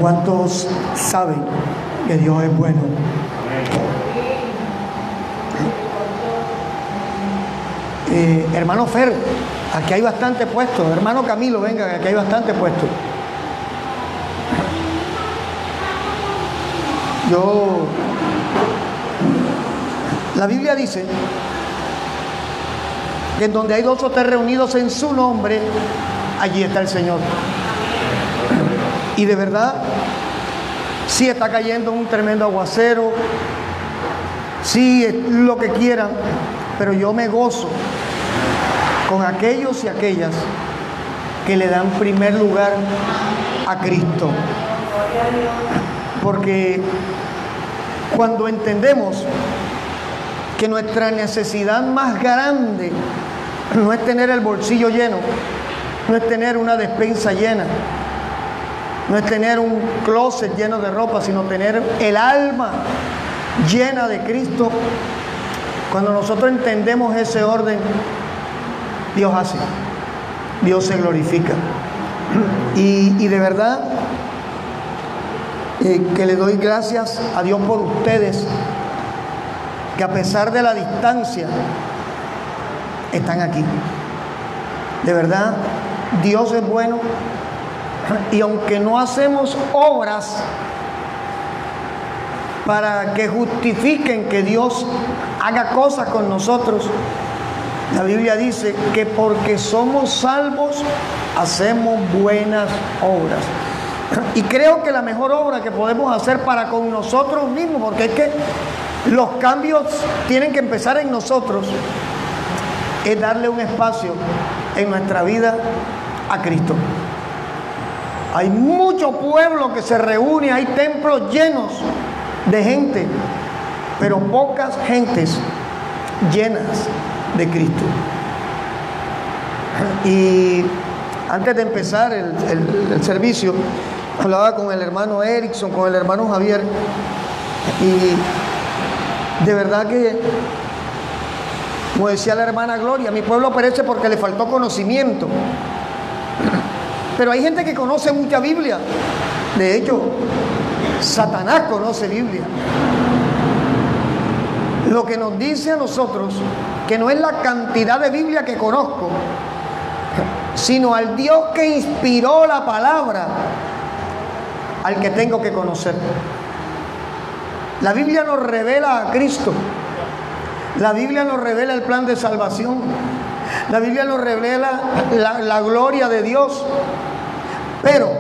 ¿Cuántos saben que Dios es bueno? Hermano Fer, aquí hay bastante puestos. Hermano Camilo, venga, aquí hay bastante puestos. La Biblia dice que en donde hay dos o tres reunidos en su nombre, allí está el Señor. Y de verdad, sí está cayendo un tremendo aguacero, sí es lo que quieran, pero yo me gozo con aquellos y aquellas que le dan primer lugar a Cristo. Porque cuando entendemos que nuestra necesidad más grande no es tener el bolsillo lleno, no es tener una despensa llena, no es tener un closet lleno de ropa, sino tener el alma llena de Cristo. Cuando nosotros entendemos ese orden, Dios hace, Dios se glorifica. Y de verdad que le doy gracias a Dios por ustedes, que a pesar de la distancia están aquí. De verdad, Dios es bueno, y aunque no hacemos obras para que justifiquen que Dios haga cosas con nosotros, la Biblia dice que porque somos salvos hacemos buenas obras. Y creo que la mejor obra que podemos hacer para con nosotros mismos, porque es que los cambios tienen que empezar en nosotros, es darle un espacio en nuestra vida a Cristo. Hay mucho pueblo que se reúne, hay templos llenos de gente, pero pocas gentes llenas de Cristo. Y antes de empezar el servicio, hablaba con el hermano Erickson, con el hermano Javier, y de verdad que, como decía la hermana Gloria, mi pueblo perece porque le faltó conocimiento. Pero hay gente que conoce mucha Biblia. De hecho, Satanás conoce Biblia. Lo que nos dice a nosotros que no es la cantidad de Biblia que conozco, sino al Dios que inspiró la palabra al que tengo que conocer. La Biblia nos revela a Cristo. La Biblia nos revela el plan de salvación. La Biblia nos revela la gloria de Dios. Pero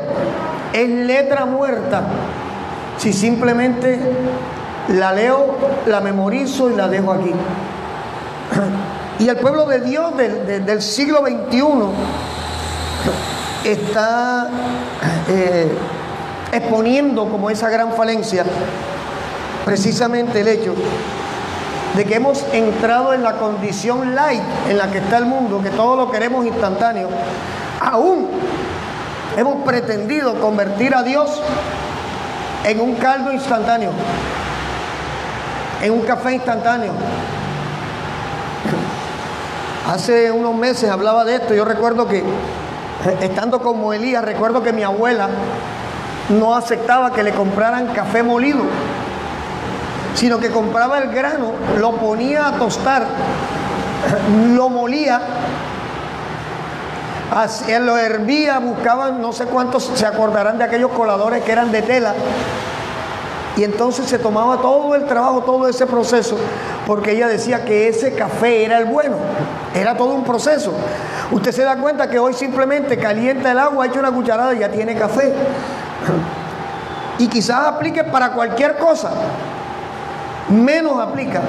es letra muerta si simplemente la leo, la memorizo y la dejo aquí. Y el pueblo de Dios del siglo XXI está exponiendo como esa gran falencia precisamente el hecho de que hemos entrado en la condición light en la que está el mundo, que todo lo queremos instantáneo. Aún hemos pretendido convertir a Dios en un caldo instantáneo, en un café instantáneo. Hace unos meses hablaba de esto. Yo recuerdo que, estando como Elías, recuerdo que mi abuela no aceptaba que le compraran café molido, sino que compraba el grano, lo ponía a tostar, lo molía, lo hervía, buscaban, no sé cuántos se acordarán de aquellos coladores que eran de tela, y entonces se tomaba todo el trabajo, todo ese proceso, porque ella decía que ese café era el bueno. Era todo un proceso. Usted se da cuenta que hoy simplemente calienta el agua, echa una cucharada y ya tiene café. Y quizás aplique para cualquier cosa, menos aplica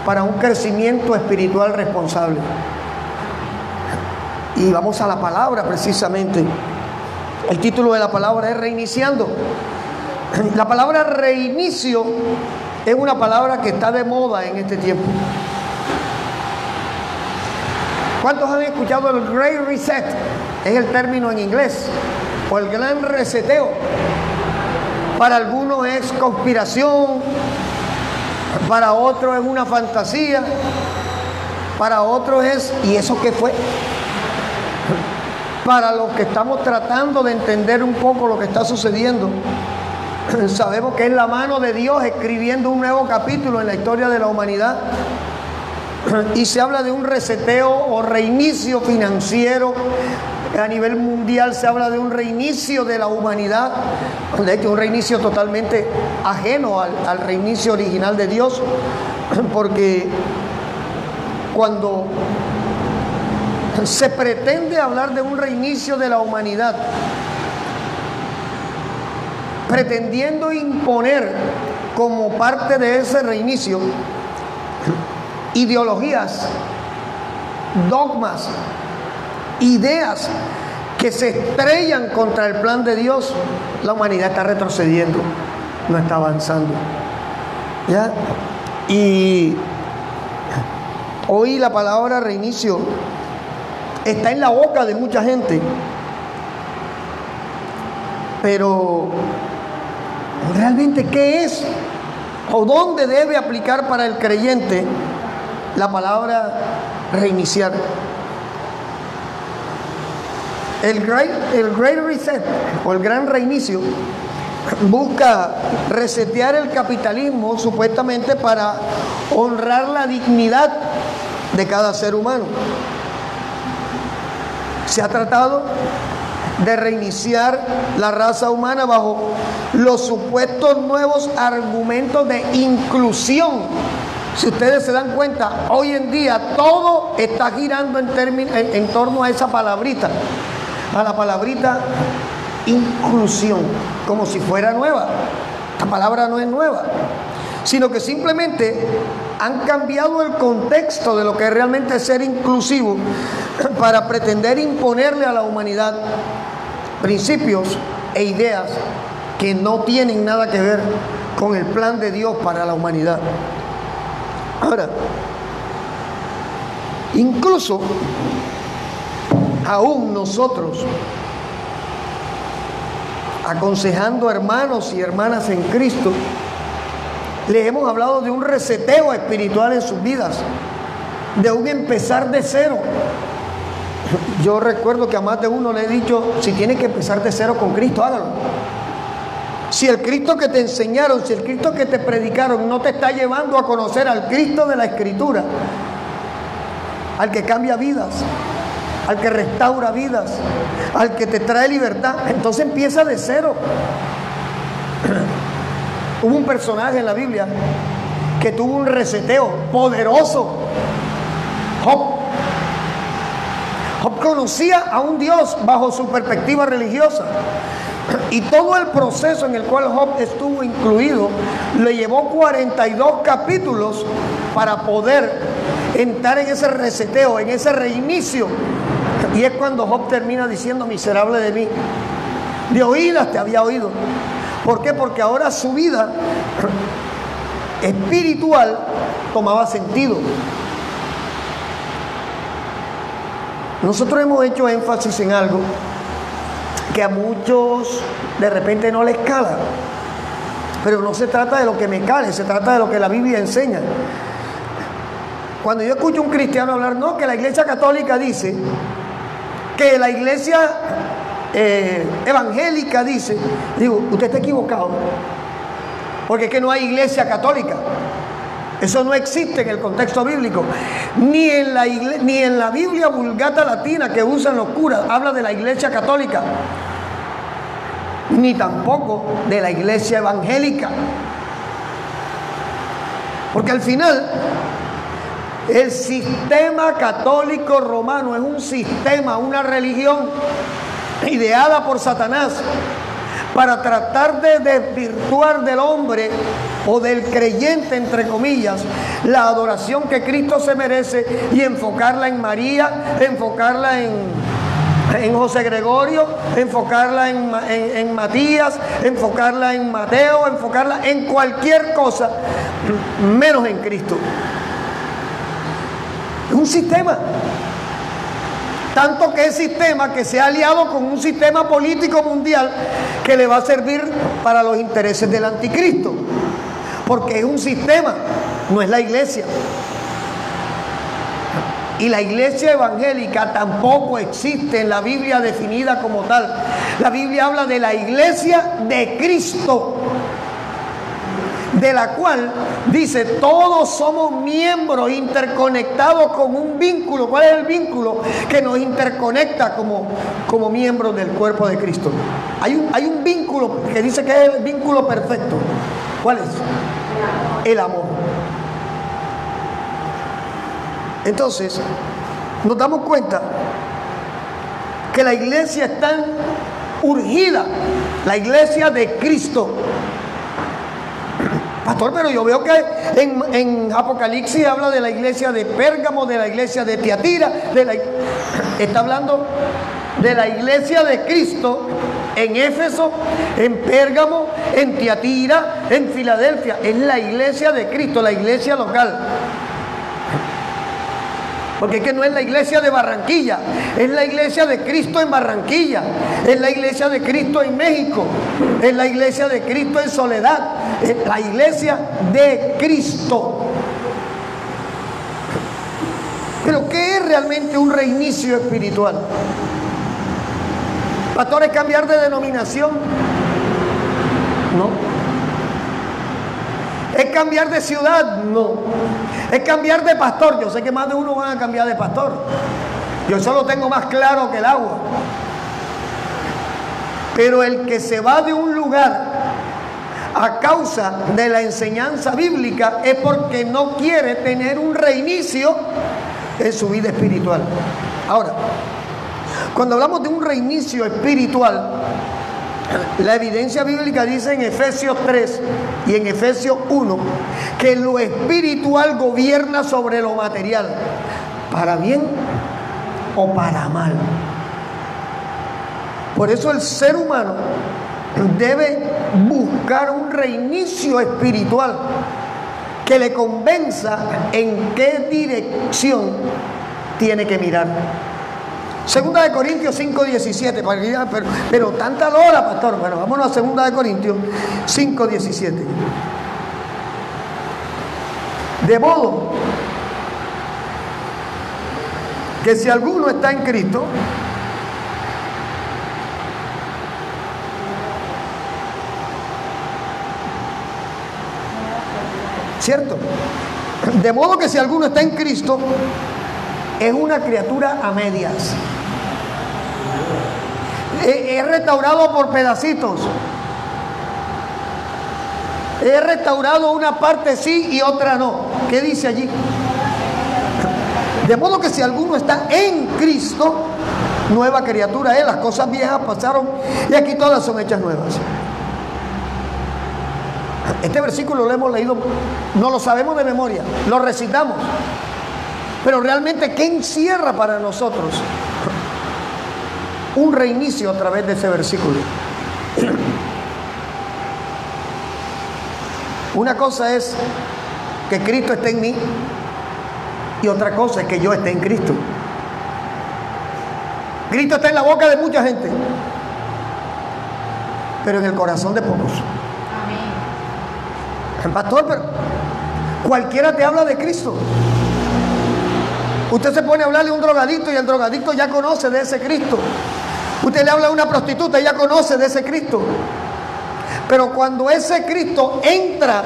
para un crecimiento espiritual responsable. Y vamos a la palabra precisamente. El título de la palabra es Reiniciando. La palabra reinicio es una palabra que está de moda en este tiempo. ¿Cuántos han escuchado el Great Reset? Es el término en inglés, o el gran reseteo. Para algunos es conspiración, para otros es una fantasía, para otros es, ¿y eso qué fue? Para los que estamos tratando de entender un poco lo que está sucediendo, sabemos que es la mano de Dios escribiendo un nuevo capítulo en la historia de la humanidad. Y se habla de un reseteo o reinicio financiero. A nivel mundial se habla de un reinicio de la humanidad, de hecho un reinicio totalmente ajeno al reinicio original de Dios, porque cuando se pretende hablar de un reinicio de la humanidad, pretendiendo imponer como parte de ese reinicio ideologías, dogmas, ideas que se estrellan contra el plan de Dios, la humanidad está retrocediendo, no está avanzando. ¿Ya? Y hoy la palabra reinicio está en la boca de mucha gente, pero realmente ¿qué es o dónde debe aplicar para el creyente la palabra reiniciar? El Great Reset o el Gran Reinicio busca resetear el capitalismo supuestamente para honrar la dignidad de cada ser humano. Se ha tratado de reiniciar la raza humana bajo los supuestos nuevos argumentos de inclusión. Si ustedes se dan cuenta, hoy en día todo está girando en torno a esa palabrita, a la palabrita inclusión, como si fuera nueva. La palabra no es nueva, sino que simplemente han cambiado el contexto de lo que es realmente ser inclusivo para pretender imponerle a la humanidad principios e ideas que no tienen nada que ver con el plan de Dios para la humanidad. Ahora, incluso aún nosotros, aconsejando hermanos y hermanas en Cristo, les hemos hablado de un reseteo espiritual en sus vidas, de un empezar de cero. Yo recuerdo que a más de uno le he dicho, si tienes que empezar de cero con Cristo, hágalo. Si el Cristo que te enseñaron, si el Cristo que te predicaron no te está llevando a conocer al Cristo de la Escritura, al que cambia vidas, al que restaura vidas, al que te trae libertad, entonces empieza de cero. Hubo un personaje en la Biblia que tuvo un reseteo poderoso. Job conocía a un Dios bajo su perspectiva religiosa, y todo el proceso en el cual Job estuvo incluido le llevó 42 capítulos para poder entrar en ese reseteo, en ese reinicio. Y es cuando Job termina diciendo: miserable de mí, de oídas te había oído. ¿Por qué? Porque ahora su vida espiritual tomaba sentido. Nosotros hemos hecho énfasis en algo que a muchos de repente no les cala, pero no se trata de lo que me cale, se trata de lo que la Biblia enseña. Cuando yo escucho a un cristiano hablar, no, que la Iglesia Católica dice, que la Iglesia evangélica dice, digo, usted está equivocado, porque es que no hay Iglesia Católica. Eso no existe en el contexto bíblico. Ni en la Biblia Vulgata Latina que usan los curas habla de la Iglesia Católica, ni tampoco de la Iglesia Evangélica. Porque al final, el sistema católico romano es un sistema, una religión ideada por Satanás para tratar de desvirtuar del hombre o del creyente, entre comillas, la adoración que Cristo se merece, y enfocarla en María, enfocarla en José Gregorio, enfocarla en Matías, enfocarla en Mateo, enfocarla en cualquier cosa menos en Cristo. Es un sistema. Tanto que es sistema que se ha aliado con un sistema político mundial que le va a servir para los intereses del anticristo. Porque es un sistema, no es la iglesia. Y la iglesia evangélica tampoco existe en la Biblia definida como tal. La Biblia habla de la iglesia de Cristo, de la cual dice todos somos miembros interconectados con un vínculo. ¿Cuál es el vínculo que nos interconecta como miembros del cuerpo de Cristo? Hay un vínculo que dice que es el vínculo perfecto. ¿Cuál es? El amor. Entonces nos damos cuenta que la iglesia está urgida, la iglesia de Cristo. Pastor, pero yo veo que en Apocalipsis habla de la iglesia de Pérgamo, de la iglesia de Tiatira, está hablando de la iglesia de Cristo en Éfeso, en Pérgamo, en Tiatira, en Filadelfia. Es la iglesia de Cristo, la iglesia local. Porque es que no es la iglesia de Barranquilla, es la iglesia de Cristo en Barranquilla, es la iglesia de Cristo en México, es la iglesia de Cristo en Soledad, es la iglesia de Cristo. Pero ¿qué es realmente un reinicio espiritual? ¿Pastor, es cambiar de denominación? No. ¿Es cambiar de ciudad? No. ¿Es cambiar de pastor? Yo sé que más de uno van a cambiar de pastor. Yo eso lo tengo más claro que el agua. Pero el que se va de un lugar a causa de la enseñanza bíblica es porque no quiere tener un reinicio en su vida espiritual. Ahora, cuando hablamos de un reinicio espiritual, la evidencia bíblica dice en Efesios 3 y en Efesios 1 que lo espiritual gobierna sobre lo material, para bien o para mal. Por eso el ser humano debe buscar un reinicio espiritual que le convenza en qué dirección tiene que mirar. Segunda de Corintios 5:17, pero tanta hora, pastor. Bueno, vámonos a Segunda de Corintios 5:17. De modo que si alguno está en Cristo, ¿cierto? De modo que si alguno está en Cristo, es una criatura a medias. Es restaurado por pedacitos. Es restaurado una parte sí y otra no. ¿Qué dice allí? De modo que si alguno está en Cristo, nueva criatura es. Las cosas viejas pasaron y aquí todas son hechas nuevas. Este versículo lo hemos leído, no lo sabemos de memoria, lo recitamos. Pero realmente, ¿qué encierra para nosotros un reinicio a través de ese versículo? Una cosa es que Cristo esté en mí y otra cosa es que yo esté en Cristo. Cristo está en la boca de mucha gente, pero en el corazón de pocos. Amén. Pastor, pero cualquiera te habla de Cristo. Usted se pone a hablarle a un drogadicto y el drogadicto ya conoce de ese Cristo. Usted le habla a una prostituta y ya conoce de ese Cristo. Pero cuando ese Cristo entra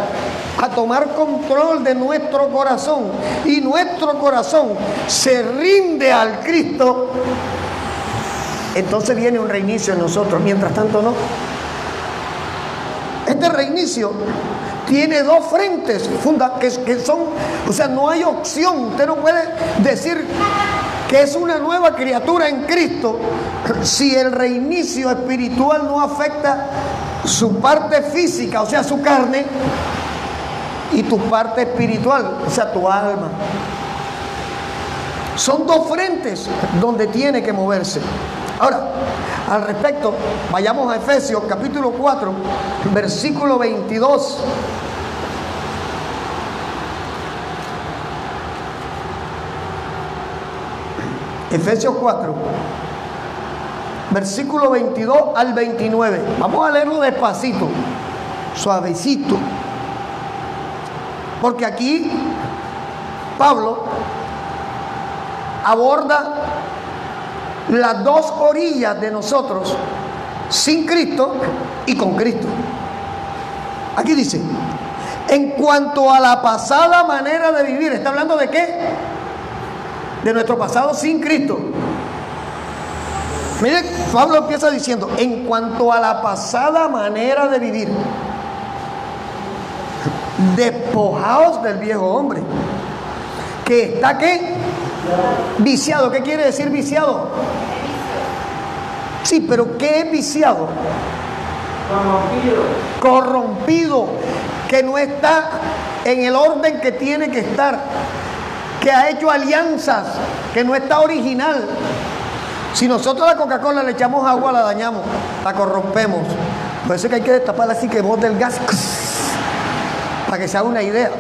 a tomar control de nuestro corazón y nuestro corazón se rinde al Cristo, entonces viene un reinicio en nosotros. Mientras tanto no. Este reinicio tiene dos frentes que son, o sea, no hay opción. Usted no puede decir que es una nueva criatura en Cristo si el reinicio espiritual no afecta su parte física, o sea, su carne, y tu parte espiritual, o sea, tu alma. Son dos frentes donde tiene que moverse. Ahora, al respecto, vayamos a Efesios capítulo 4, versículo 22. Efesios 4, versículo 22 al 29. Vamos a leerlo despacito, suavecito. Porque aquí Pablo aborda las dos orillas de nosotros, sin Cristo y con Cristo. Aquí dice, en cuanto a la pasada manera de vivir, ¿está hablando de qué? De nuestro pasado sin Cristo. Mire, Pablo empieza diciendo, en cuanto a la pasada manera de vivir, despojaos del viejo hombre, que está ¿qué? Viciado. ¿Qué quiere decir viciado? Sí, pero ¿qué es viciado? Corrompido, que no está en el orden que tiene que estar, que ha hecho alianzas, que no está original. Si nosotros a la Coca-Cola le echamos agua, la dañamos, la corrompemos. Por eso es que hay que destaparla así, que bote el gas, para que se haga una idea.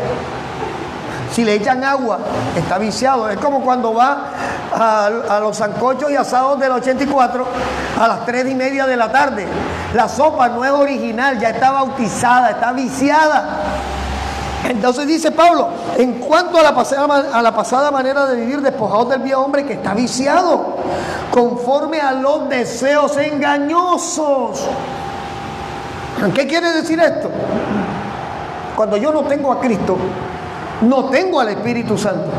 Si le echan agua, está viciado. Es como cuando va a los sancochos y asados del 84 a las 3:30 de la tarde. La sopa no es original, ya está bautizada, está viciada. Entonces dice Pablo, en cuanto a la pasada manera de vivir, despojados del viejo hombre que está viciado, conforme a los deseos engañosos. ¿Qué quiere decir esto? Cuando yo no tengo a Cristo, no tengo al Espíritu Santo.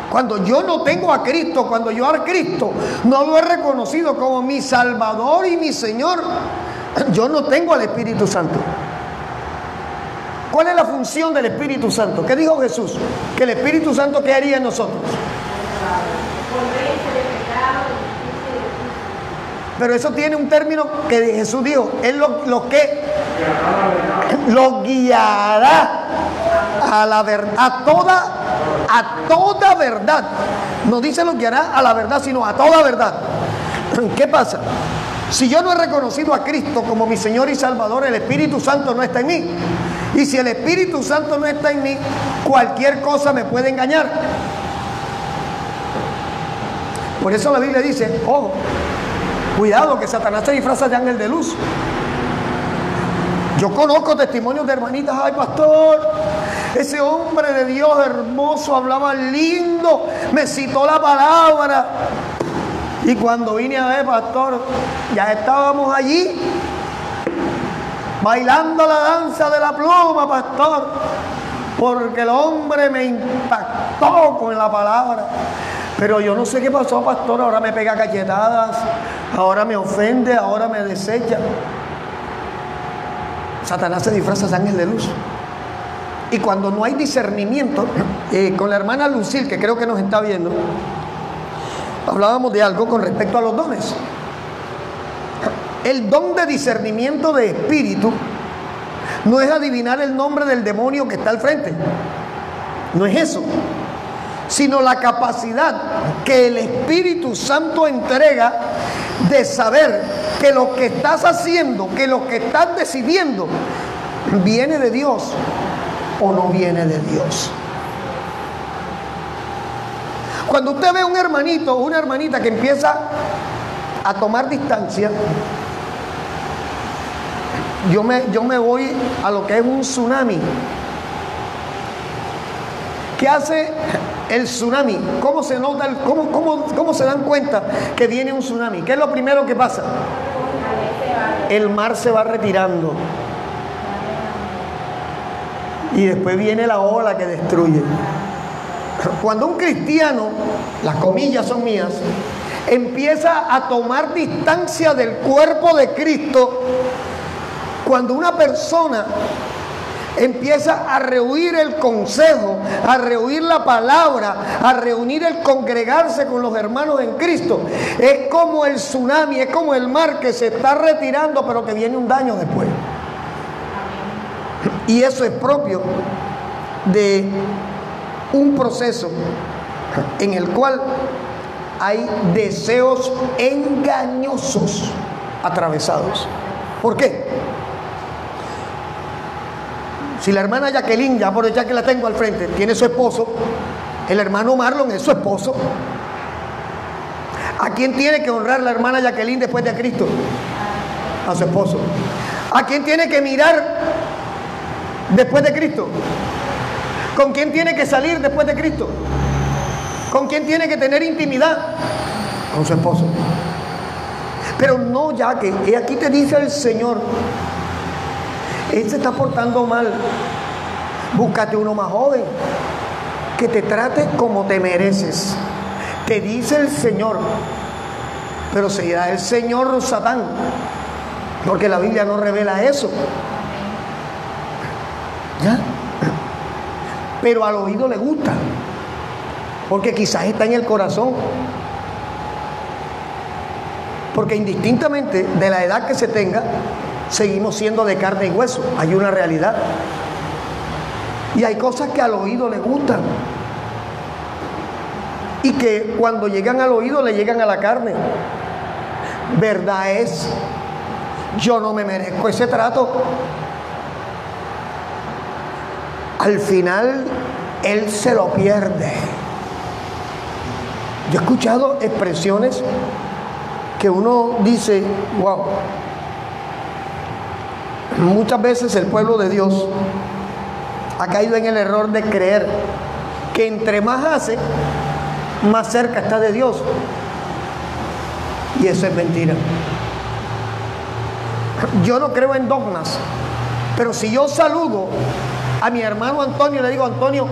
Cuando yo no tengo a Cristo, cuando yo a Cristo no lo he reconocido como mi Salvador y mi Señor, yo no tengo al Espíritu Santo. ¿Cuál es la función del Espíritu Santo? ¿Qué dijo Jesús? Que el Espíritu Santo, ¿qué haría en nosotros? Pero eso tiene un término que Jesús dijo, es lo que los guiará a la verdad, a toda verdad. No dice los guiará a la verdad, sino a toda verdad. ¿Qué pasa? Si yo no he reconocido a Cristo como mi Señor y Salvador, el Espíritu Santo no está en mí. Y si el Espíritu Santo no está en mí, cualquier cosa me puede engañar. Por eso la Biblia dice, ojo, cuidado que Satanás se disfraza de ángel de luz. Yo conozco testimonios de hermanitas, ay pastor, ese hombre de Dios hermoso, hablaba lindo, me citó la palabra. Y cuando vine a ver, pastor, ya estábamos allí, bailando la danza de la pluma, pastor, porque el hombre me impactó con la palabra. Pero yo no sé qué pasó, pastor, ahora me pega cachetadas, ahora me ofende, ahora me desecha. Satanás se disfraza de ángel de luz. Y cuando no hay discernimiento, con la hermana Lucille, que creo que nos está viendo, hablábamos de algo con respecto a los dones. El don de discernimiento de espíritu no es adivinar el nombre del demonio que está al frente. No es eso. Sino la capacidad que el Espíritu Santo entrega de saber que lo que estás haciendo, que lo que estás decidiendo, viene de Dios o no viene de Dios. Cuando usted ve un hermanito o una hermanita que empieza a tomar distancia, yo me voy a lo que es un tsunami. ¿Qué hace el tsunami? ¿Cómo se nota? ¿Cómo se dan cuenta que viene un tsunami? ¿Qué es lo primero que pasa? El mar se va retirando. Y después viene la ola que destruye. Cuando un cristiano, las comillas son mías, empieza a tomar distancia del cuerpo de Cristo, cuando una persona empieza a rehuir el consejo, a rehuir la palabra, a reunir el congregarse con los hermanos en Cristo, es como el tsunami, es como el mar que se está retirando, pero que viene un daño después. Y eso es propio de un proceso en el cual hay deseos engañosos atravesados. ¿Por qué? Si la hermana Jacqueline, ya por ya que la tengo al frente, tiene su esposo, el hermano Marlon es su esposo. ¿A quién tiene que honrar la hermana Jacqueline después de Cristo? A su esposo. ¿A quién tiene que mirar después de Cristo? ¿Con quién tiene que salir después de Cristo? ¿Con quién tiene que tener intimidad? Con su esposo. Pero no, ya que aquí te dice el Señor, él se está portando mal, búscate uno más joven, que te trate como te mereces. Te dice el Señor, pero será el Señor Satán, porque la Biblia no revela eso. ¿Ya? Pero al oído le gusta, porque quizás está en el corazón. Porque indistintamente de la edad que se tenga, seguimos siendo de carne y hueso. Hay una realidad. Y hay cosas que al oído le gustan. Y que cuando llegan al oído le llegan a la carne. Verdad es, yo no me merezco ese trato. Al final, él se lo pierde. Yo he escuchado expresiones que uno dice, wow. Muchas veces el pueblo de Dios ha caído en el error de creer que entre más hace, más cerca está de Dios. Y eso es mentira. Yo no creo en dogmas, pero si yo saludo a mi hermano Antonio y le digo, Antonio,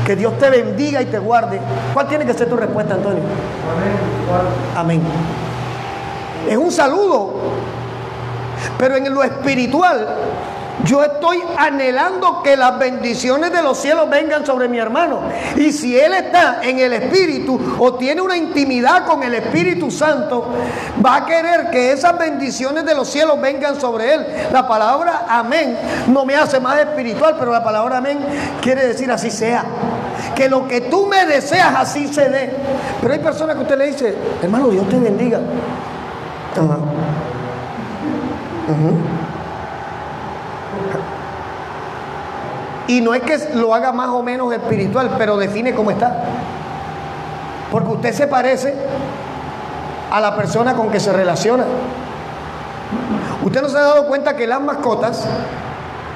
que Dios te bendiga y te guarde, ¿cuál tiene que ser tu respuesta, Antonio? Amén. Es un saludo, pero en lo espiritual yo estoy anhelando que las bendiciones de los cielos vengan sobre mi hermano. Y si él está en el Espíritu o tiene una intimidad con el Espíritu Santo, va a querer que esas bendiciones de los cielos vengan sobre él. La palabra amén no me hace más espiritual, pero la palabra amén quiere decir así sea. Que lo que tú me deseas así se dé. Pero hay personas que usted le dice, hermano, Dios te bendiga. Y no es que lo haga más o menos espiritual, pero define cómo está. Porque usted se parece a la persona con que se relaciona. Usted no se ha dado cuenta que las mascotas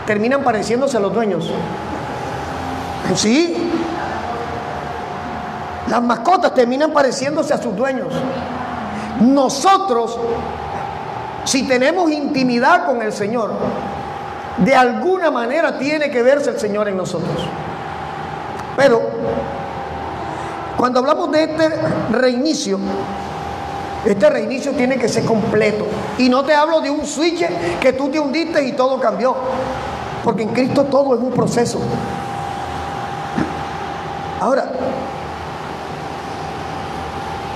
terminan pareciéndose a los dueños. Sí. Las mascotas terminan pareciéndose a sus dueños. Nosotros, si tenemos intimidad con el Señor, de alguna manera tiene que verse el Señor en nosotros. Pero cuando hablamos de este reinicio tiene que ser completo. Y no te hablo de un switch que tú te hundiste y todo cambió, porque en Cristo todo es un proceso. Ahora,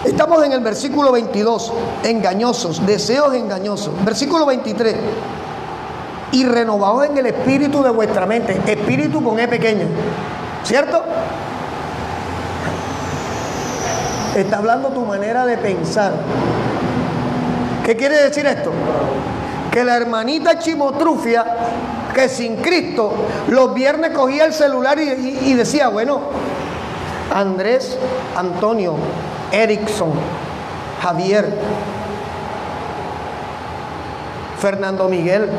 estamos en el versículo 22, engañosos, deseos engañosos. Versículo 23, y renovados en el espíritu de vuestra mente. Espíritu con E pequeña, ¿cierto? Está hablando tu manera de pensar. ¿Qué quiere decir esto? Que la hermanita Chimotrufia, que sin Cristo los viernes cogía el celular y decía, bueno, Andrés, Antonio, Erickson, Javier, Fernando Miguel,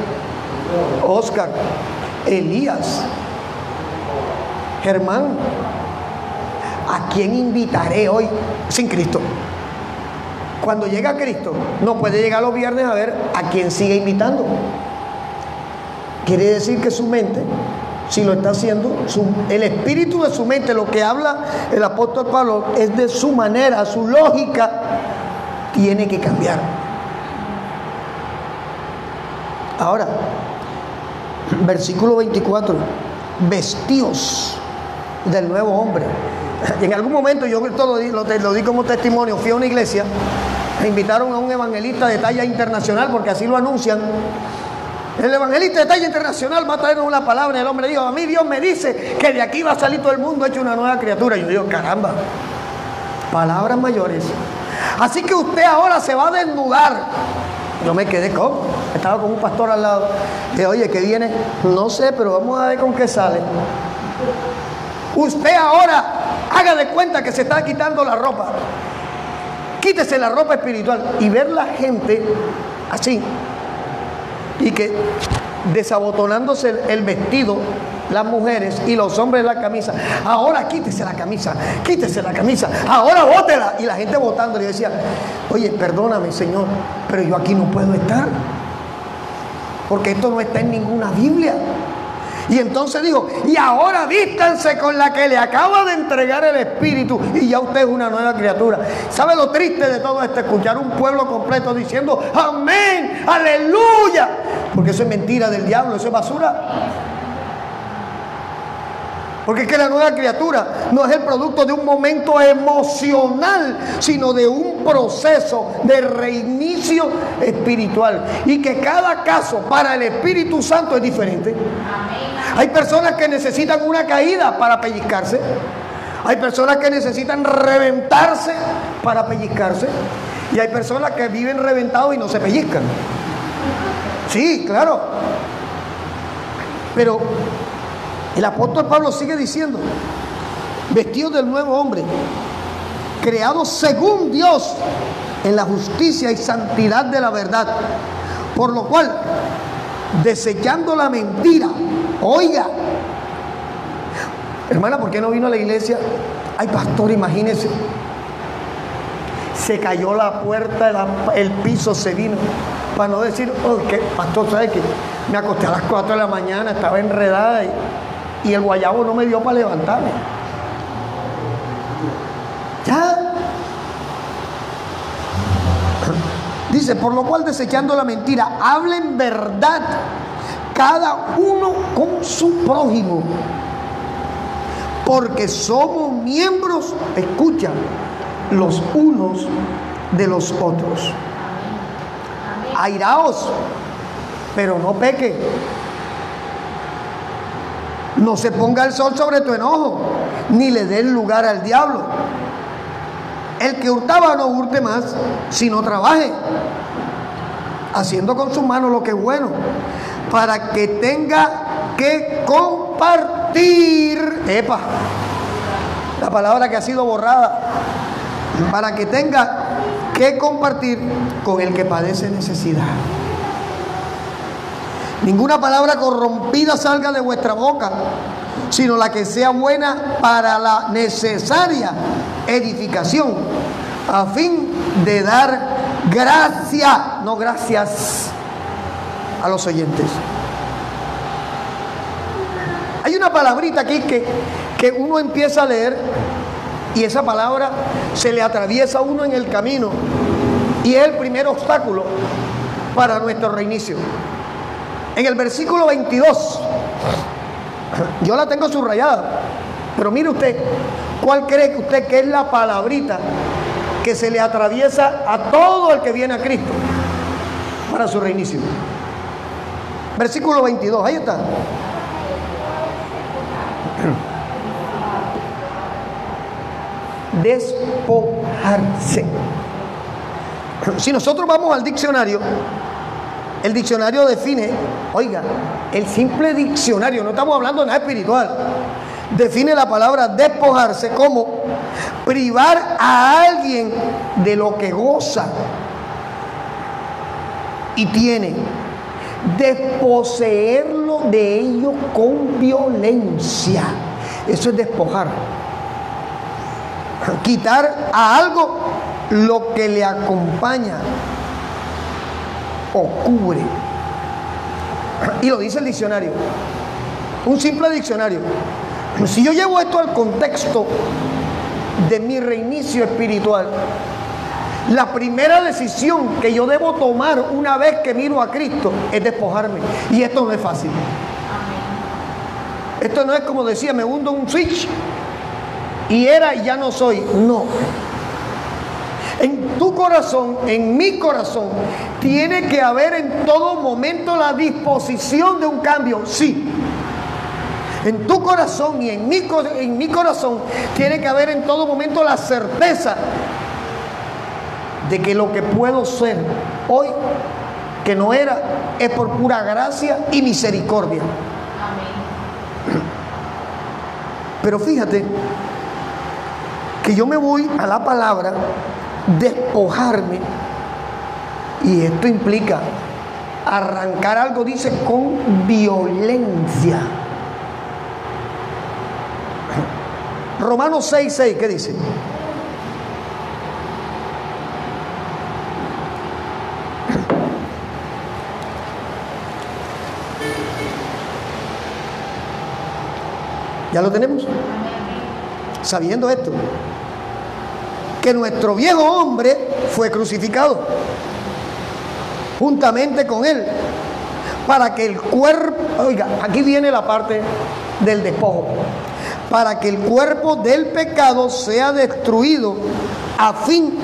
Oscar, Elías, Germán, ¿a quién invitaré hoy sin Cristo? Cuando llega Cristo, no puede llegar los viernes a ver a quién sigue invitando. Quiere decir que su mente, si lo está haciendo, el espíritu de su mente, lo que habla el apóstol Pablo, es de su manera, su lógica, tiene que cambiar. Ahora, versículo 24, vestíos del nuevo hombre. Y en algún momento, yo lo di como testimonio, fui a una iglesia, me invitaron a un evangelista de talla internacional, porque así lo anuncian. El evangelista de talla internacional va a traernos una palabra, y el hombre dijo, a mí Dios me dice que de aquí va a salir todo el mundo hecho una nueva criatura. Y yo digo, caramba, palabras mayores. Así que usted ahora se va a desnudar. Yo me quedé como, estaba con un pastor al lado. Que oye, ¿qué viene? No sé, pero vamos a ver con qué sale. Usted ahora haga de cuenta que se está quitando la ropa. Quítese la ropa espiritual y ver la gente así, y que desabotonándose el vestido las mujeres y los hombres la camisa. Ahora quítese la camisa, ahora bótela. Y la gente botándole, y decía, oye, perdóname, Señor, pero yo aquí no puedo estar, porque esto no está en ninguna Biblia. Y entonces dijo, y ahora vístanse con la que le acaba de entregar el Espíritu, y ya usted es una nueva criatura. ¿Sabe lo triste de todo esto? Escuchar un pueblo completo diciendo, amén, aleluya, porque eso es mentira del diablo, eso es basura. Porque es que la nueva criatura no es el producto de un momento emocional, sino de un proceso de reinicio espiritual. Y que cada caso para el Espíritu Santo es diferente. Hay personas que necesitan una caída para pellizcarse. Hay personas que necesitan reventarse para pellizcarse. Y hay personas que viven reventados y no se pellizcan. Sí, claro. Pero el apóstol Pablo sigue diciendo, vestidos del nuevo hombre, creados según Dios en la justicia y santidad de la verdad, por lo cual, desechando la mentira, oiga, hermana, ¿por qué no vino a la iglesia? Ay, pastor, imagínese, se cayó la puerta, el piso se vino, para no decir, oh, que pastor, ¿sabe qué? Me acosté a las 4 de la mañana, estaba enredada y el guayabo no me dio para levantarme. Ya. Dice, por lo cual, desechando la mentira, hablen verdad cada uno con su prójimo, porque somos miembros, escucha, los unos de los otros. Airaos, pero no peque. No se ponga el sol sobre tu enojo, ni le dé lugar al diablo. El que hurtaba no hurte más, sino trabaje, haciendo con sus manos lo que es bueno, para que tenga que compartir. Epa, la palabra que ha sido borrada. Para que tenga que compartir con el que padece necesidad. Ninguna palabra corrompida salga de vuestra boca, sino la que sea buena para la necesaria edificación, a fin de dar gracia, no gracias, a los oyentes. Hay una palabrita aquí que uno empieza a leer y esa palabra se le atraviesa a uno en el camino y es el primer obstáculo para nuestro reinicio. En el versículo 22, yo la tengo subrayada, pero mire usted, ¿cuál cree usted que es la palabrita que se le atraviesa a todo el que viene a Cristo para su reinicio? Versículo 22, ahí está. Despojarse. Si nosotros vamos al diccionario, el diccionario define, oiga, el simple diccionario, no estamos hablando de nada espiritual, define la palabra despojarse como privar a alguien de lo que goza y tiene, desposeerlo de ello con violencia. Eso es despojar. Quitar a algo lo que le acompaña o cubre. Y lo dice el diccionario, un simple diccionario. Si yo llevo esto al contexto de mi reinicio espiritual, la primera decisión que yo debo tomar una vez que miro a Cristo es despojarme. Y esto no es fácil. Esto no es como decía, me hundo un switch y era y ya no soy. No. En tu corazón, en mi corazón, tiene que haber en todo momento la disposición de un cambio, sí. En tu corazón y en mi corazón tiene que haber en todo momento la certeza de que lo que puedo ser hoy, que no era, es por pura gracia y misericordia. Amén. Pero fíjate que yo me voy a la palabra despojarme, y esto implica arrancar algo, dice, con violencia. Romanos 6:6, ¿qué dice? ¿Ya lo tenemos? Sabiendo esto, que nuestro viejo hombre fue crucificado juntamente con él, para que el cuerpo, oiga, aquí viene la parte del despojo, para que el cuerpo del pecado sea destruido, a fin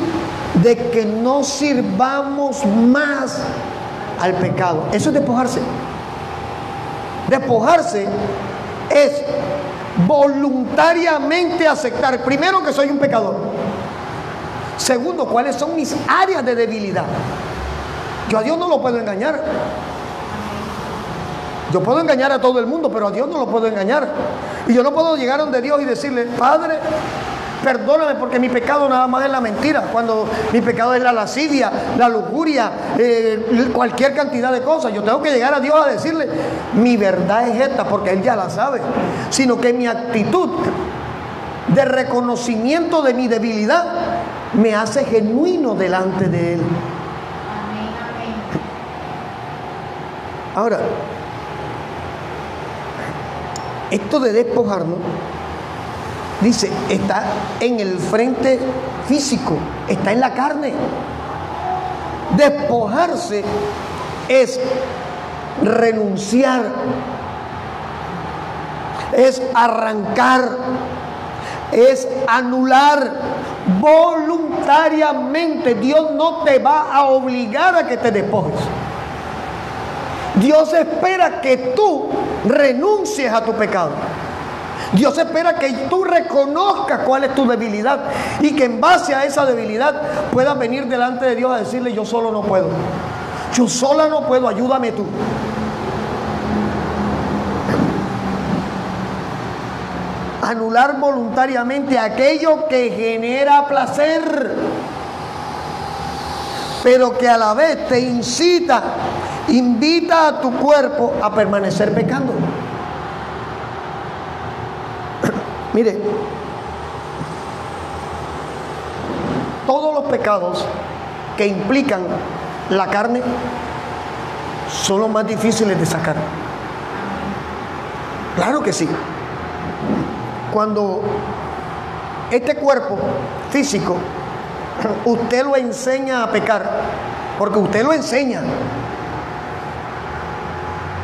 de que no sirvamos más al pecado. Eso es despojarse. Despojarse es voluntariamente aceptar, primero, que soy un pecador. Segundo, cuáles son mis áreas de debilidad. Yo a Dios no lo puedo engañar. Yo puedo engañar a todo el mundo, pero a Dios no lo puedo engañar. Y yo no puedo llegar donde Dios y decirle: Padre, perdóname porque mi pecado nada más es la mentira, cuando mi pecado es la lascivia, la lujuria, cualquier cantidad de cosas. Yo tengo que llegar a Dios a decirle: mi verdad es esta, porque Él ya la sabe. Sino que mi actitud de reconocimiento de mi debilidad me hace genuino delante de Él. Ahora, esto de despojarnos, dice, está en el frente físico, está en la carne. Despojarse es renunciar, es arrancar, es anular voluntariamente. Dios no te va a obligar a que te despojes. Dios espera que tú renuncies a tu pecado. Dios espera que tú reconozcas cuál es tu debilidad y que en base a esa debilidad puedas venir delante de Dios a decirle: yo solo no puedo, yo sola no puedo, ayúdame tú. Anular voluntariamente aquello que genera placer, pero que a la vez te invita a tu cuerpo a permanecer pecando. Mire, todos los pecados que implican la carne son los más difíciles de sacar. Claro que sí. Cuando este cuerpo físico usted lo enseña a pecar, porque usted lo enseña.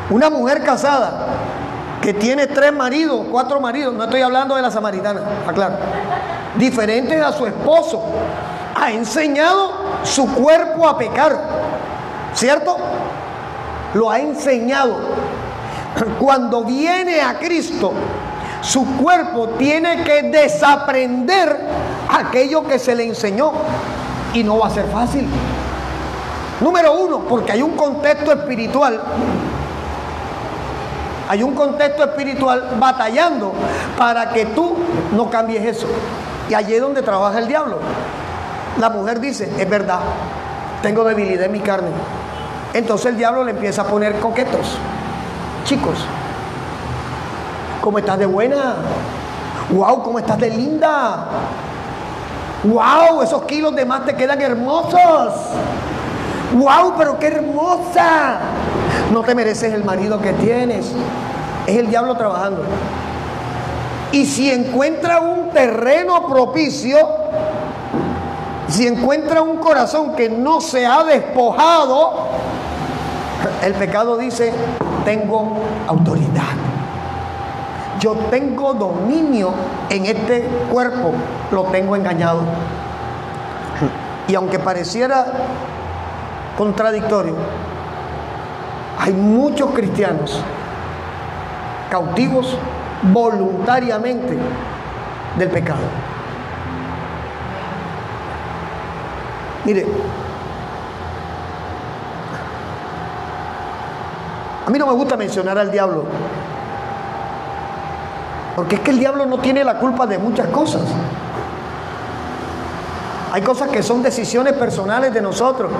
Una mujer casada que tiene 3 maridos, 4 maridos, no estoy hablando de la samaritana, aclaro, diferentes a su esposo, ha enseñado su cuerpo a pecar, ¿cierto? Lo ha enseñado. Cuando viene a Cristo, su cuerpo tiene que desaprender aquello que se le enseñó, y no va a ser fácil. Número 1, porque hay un contexto espiritual. Hay un contexto espiritual batallando para que tú no cambies eso. Y allí es donde trabaja el diablo. La mujer dice: es verdad, tengo debilidad en mi carne. Entonces el diablo le empieza a poner coquetos. Chicos, ¿cómo estás de buena? ¡Wow! ¿Cómo estás de linda? ¡Wow! Esos kilos de más te quedan hermosos. ¡Wow! Pero qué hermosa. No te mereces el marido que tienes. Es el diablo trabajando. Y si encuentra un terreno propicio, si encuentra un corazón que no se ha despojado, el pecado dice: tengo autoridad, yo tengo dominio en este cuerpo, lo tengo engañado. Y aunque pareciera contradictorio, hay muchos cristianos cautivos voluntariamente del pecado. Mire, a mí no me gusta mencionar al diablo, porque es que el diablo no tiene la culpa de muchas cosas. Hay cosas que son decisiones personales de nosotros.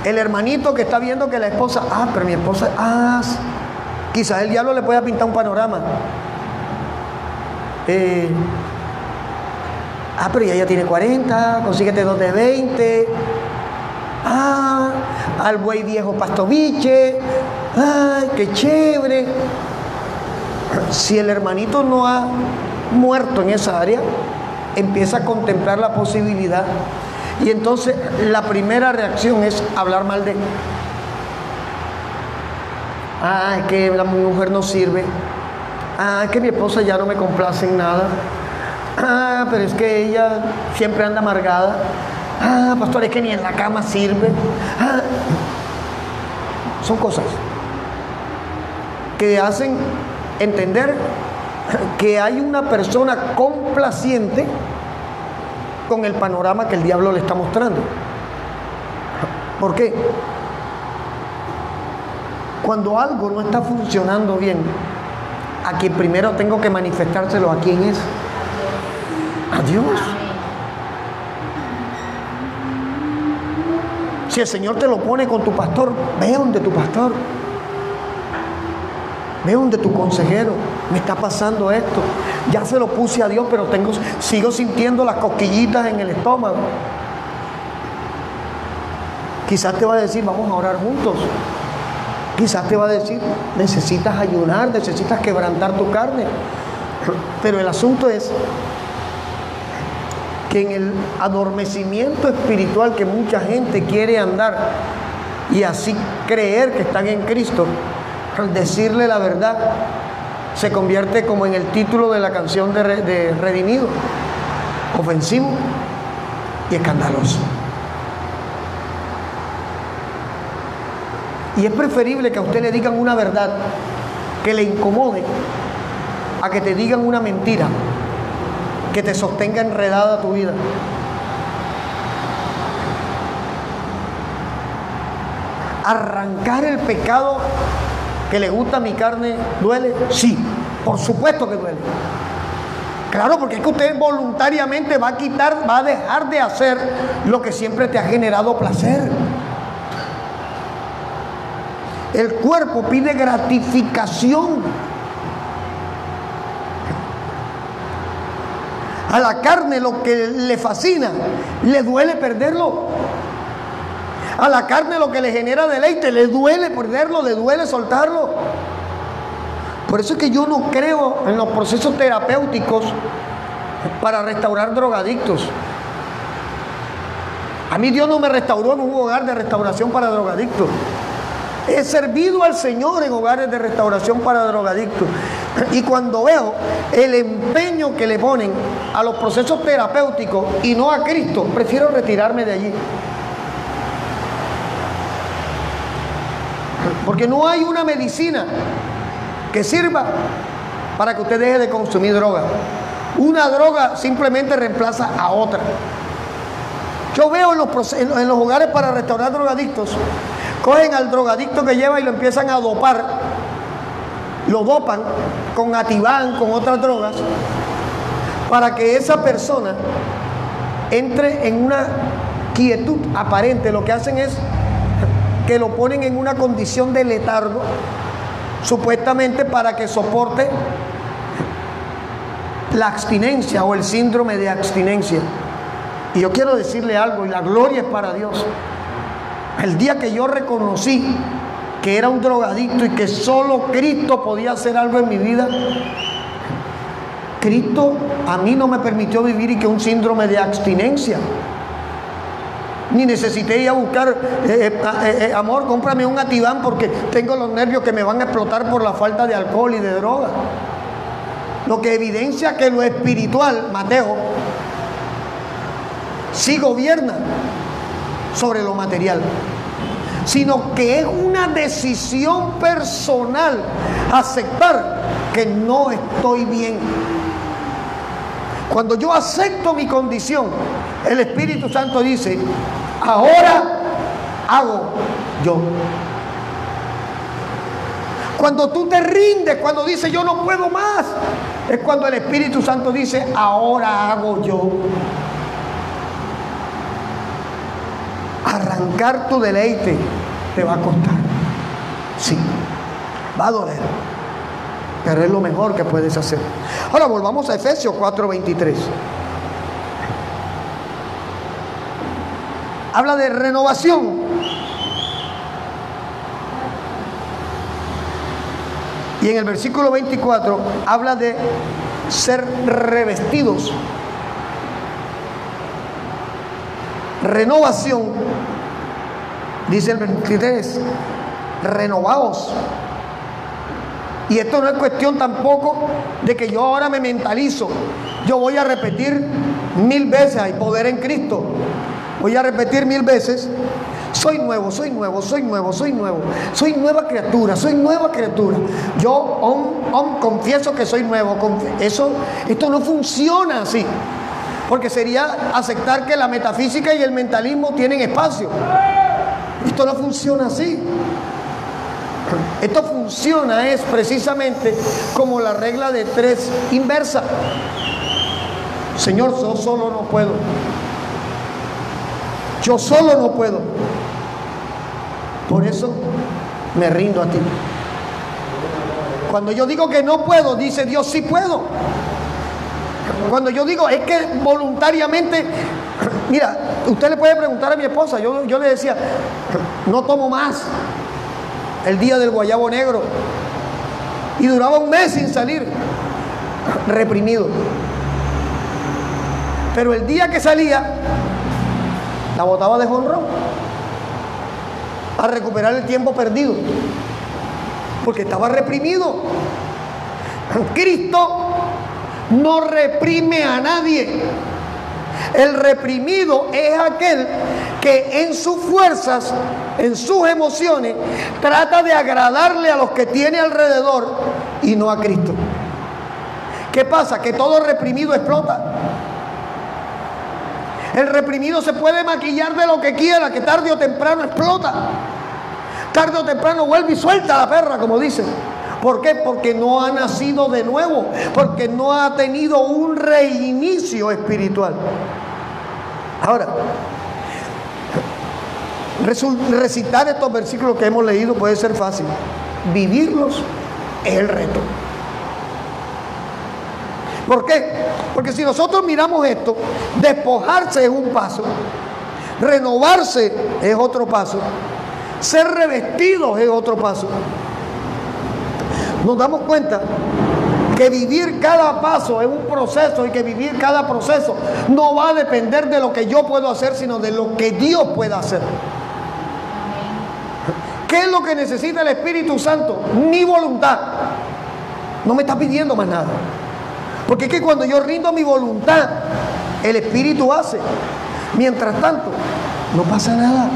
El hermanito que está viendo que la esposa, pero mi esposa, quizás el diablo le pueda pintar un panorama. Pero ya ella tiene 40, consíguete 2 de 20. Al buey viejo pastoviche. ¡Ay, qué chévere! Si el hermanito no ha muerto en esa área, empieza a contemplar la posibilidad. Y entonces la primera reacción es hablar mal de él. Es que la mujer no sirve. Es que mi esposa ya no me complace en nada. Pero es que ella siempre anda amargada. Pastor, es que ni en la cama sirve. Son cosas que hacen entender que hay una persona complaciente con el panorama que el diablo le está mostrando. ¿Por qué? Cuando algo no está funcionando bien, a quien primero tengo que manifestárselo, ¿a quién es? A Dios. Si el Señor te lo pone con tu pastor, ve donde tu pastor. Ve donde tu consejero. Me está pasando esto. Ya se lo puse a Dios, pero sigo sintiendo las cosquillitas en el estómago. Quizás te va a decir, vamos a orar juntos. Quizás te va a decir, necesitas ayunar, necesitas quebrantar tu carne. Pero el asunto es que en el adormecimiento espiritual que mucha gente quiere andar y así creer que están en Cristo, al decirle la verdad, se convierte como en el título de la canción de Redimido: ofensivo y escandaloso. Y es preferible que a usted le digan una verdad que le incomode a que te digan una mentira que te sostenga enredada tu vida. Arrancar el pecado que le gusta a mi carne, ¿duele? Sí, por supuesto que duele. Claro, porque es que usted voluntariamente va a dejar de hacer lo que siempre te ha generado placer. El cuerpo pide gratificación. A la carne lo que le fascina, le duele perderlo. A la carne lo que le genera deleite, le duele perderlo, le duele soltarlo. Por eso es que yo no creo en los procesos terapéuticos para restaurar drogadictos. A mí Dios no me restauró en un hogar de restauración para drogadictos. He servido al Señor en hogares de restauración para drogadictos. Y cuando veo el empeño que le ponen a los procesos terapéuticos y no a Cristo, prefiero retirarme de allí. Porque no hay una medicina que sirva para que usted deje de consumir droga. Una droga simplemente reemplaza a otra. Yo veo en los hogares para restaurar drogadictos, cogen al drogadicto que lleva y lo empiezan a dopar. Lo dopan con Ativan, con otras drogas, para que esa persona entre en una quietud aparente. Lo que hacen es que lo ponen en una condición de letargo, supuestamente para que soporte la abstinencia o el síndrome de abstinencia. Y yo quiero decirle algo, y la gloria es para Dios. El día que yo reconocí que era un drogadicto y que solo Cristo podía hacer algo en mi vida, Cristo a mí no me permitió vivir y que un síndrome de abstinencia. Ni necesité ir a buscar, amor, cómprame un Ativan porque tengo los nervios que me van a explotar por la falta de alcohol y de droga. Lo que evidencia que lo espiritual, Mateo, sí gobierna sobre lo material, sino que es una decisión personal aceptar que no estoy bien. Cuando yo acepto mi condición, el Espíritu Santo dice: ahora hago yo. Cuando tú te rindes, cuando dices yo no puedo más, es cuando el Espíritu Santo dice: ahora hago yo. Arrancar tu deleite te va a costar. Sí, va a doler. pero es lo mejor que puedes hacer. Ahora volvamos a Efesios 4:23. Habla de renovación. Y en el versículo 24 habla de ser revestidos. Renovación, dice el 23, renovaos. Y esto no es cuestión tampoco de que yo ahora me mentalizo. Yo voy a repetir 1000 veces, hay poder en Cristo. Voy a repetir 1000 veces. Soy nuevo, soy nuevo, soy nuevo, soy nuevo. Soy nueva criatura, soy nueva criatura. Yo confieso que soy nuevo. Esto no funciona así. Porque sería aceptar que la metafísica y el mentalismo tienen espacio. Esto no funciona así. Esto funciona es precisamente como la regla de 3 inversa. Señor, yo solo no puedo. Yo solo no puedo. Por eso me rindo a ti. Cuando yo digo que no puedo, dice Dios, sí puedo. Cuando yo digo, es que voluntariamente, mira, usted le puede preguntar a mi esposa, yo le decía, no tomo más el día del guayabo negro. Y duraba un mes sin salir, reprimido. Pero el día que salía, la botaba de jonrón a recuperar el tiempo perdido, porque estaba reprimido. Cristo no reprime a nadie. El reprimido es aquel que en sus fuerzas, en sus emociones, trata de agradarle a los que tiene alrededor y no a Cristo. ¿Qué pasa? Que todo reprimido explota. El reprimido se puede maquillar de lo que quiera, que tarde o temprano explota. Tarde o temprano vuelve y suelta la perra, como dicen. ¿Por qué? Porque no ha nacido de nuevo, porque no ha tenido un reinicio espiritual. Ahora, recitar estos versículos que hemos leído puede ser fácil. Vivirlos es el reto. ¿Por qué? Porque si nosotros miramos esto, despojarse es un paso, renovarse es otro paso, ser revestidos es otro paso. Nos damos cuenta que vivir cada paso es un proceso y que vivir cada proceso no va a depender de lo que yo puedo hacer, sino de lo que Dios pueda hacer. ¿Qué es lo que necesita el Espíritu Santo? Mi voluntad. No me está pidiendo más nada. Porque es que cuando yo rindo mi voluntad, el Espíritu hace. Mientras tanto, no pasa nada.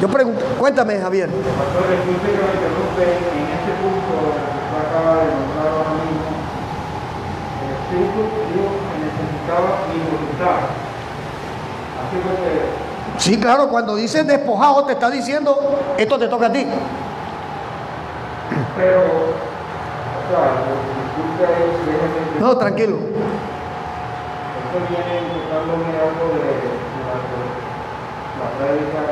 Yo pregunto, cuéntame, Javier. Pastor, disculpe que me interrumpe. En este punto que usted acaba de mostrar ahora mismo, el Espíritu dijo que necesitaba mi voluntad. Así fue que... Sí, claro, cuando dice despojado te está diciendo, esto te toca a ti. Pero, o sea, disculpe si es el... No, tranquilo. Esto viene importándome algo de la prédica.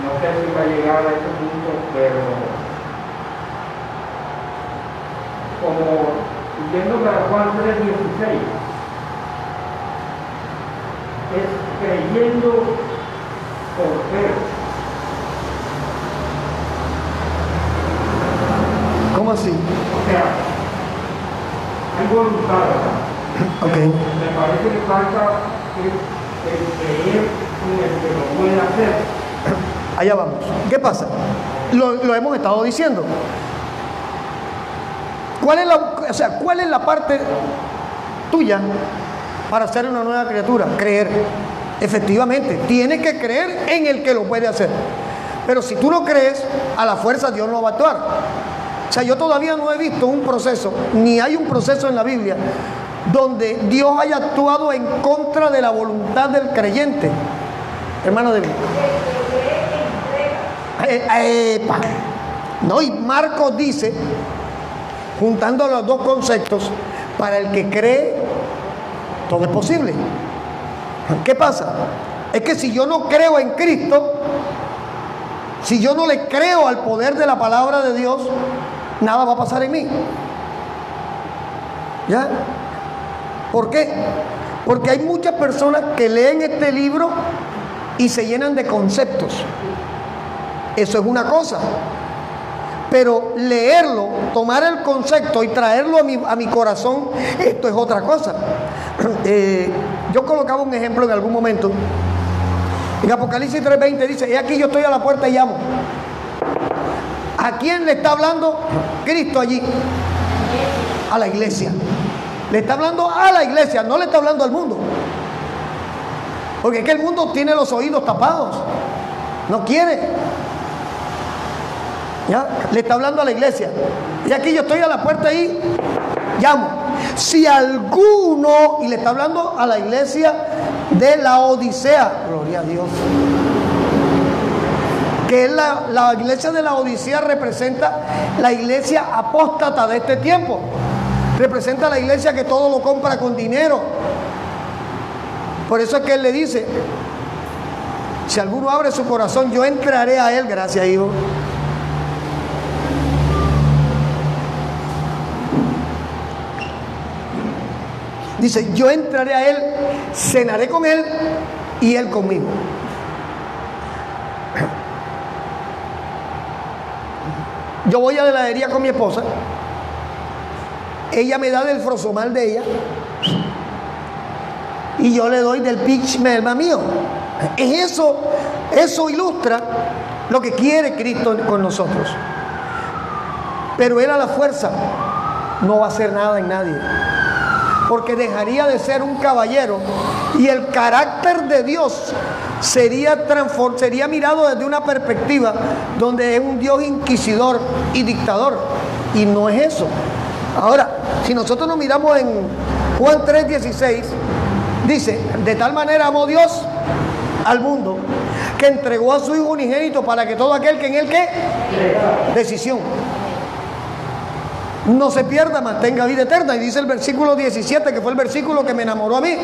No sé si va a llegar a ese punto, pero como yendo para Juan 3:16, es creyendo por fe. ¿Cómo así? O sea, hay voluntad, ¿verdad? Okay. Me parece que falta el creer en el que lo puede hacer. Allá vamos. ¿Qué pasa? Lo hemos estado diciendo. ¿Cuál es la parte tuya para ser una nueva criatura? Creer. Efectivamente, tienes que creer en el que lo puede hacer. Pero si tú no crees, a la fuerza Dios no va a actuar. O sea, yo todavía no he visto un proceso, ni hay un proceso en la Biblia donde Dios haya actuado en contra de la voluntad del creyente. Hermano de mí. No, y Marcos dice, juntando los dos conceptos, para el que cree, todo es posible. ¿Qué pasa? Es que si yo no creo en Cristo, Si yo no le creo al poder de la palabra de Dios, nada va a pasar en mí. ¿Ya? ¿Por qué? Porque hay muchas personas que leen este libro y se llenan de conceptos. Eso es una cosa. Pero leerlo, tomar el concepto y traerlo a mi corazón, esto es otra cosa. Yo colocaba un ejemplo en algún momento. En Apocalipsis 3:20 dice: he aquí yo estoy a la puerta y llamo. ¿A quién le está hablando Cristo allí? A la iglesia. Le está hablando a la iglesia, no le está hablando al mundo. Porque es que el mundo tiene los oídos tapados. No quiere. ¿Ya? Le está hablando a la iglesia. Y aquí yo estoy a la puerta y llamo. Si alguno, y le está hablando a la iglesia de la Odisea, gloria a Dios, que es la iglesia de la Odisea, representa la iglesia apóstata de este tiempo, representa la iglesia que todo lo compra con dinero. Por eso es que él le dice: si alguno abre su corazón, yo entraré a él. Gracias, hijo. Dice: yo entraré a él, cenaré con él y él conmigo. Yo voy a la heladería con mi esposa, ella me da del frosomal de ella y yo le doy del peach melma mío. Eso ilustra lo que quiere Cristo con nosotros. Pero él a la fuerza no va a hacer nada en nadie, porque dejaría de ser un caballero y el carácter de Dios sería mirado desde una perspectiva donde es un Dios inquisidor y dictador, y no es eso. Ahora, si nosotros nos miramos en Juan 3:16, dice: de tal manera amó Dios al mundo que entregó a su Hijo unigénito para que todo aquel que en él, ¿qué? Decisión. No se pierda, mas tenga vida eterna. Y dice el versículo 17, que fue el versículo que me enamoró a mí: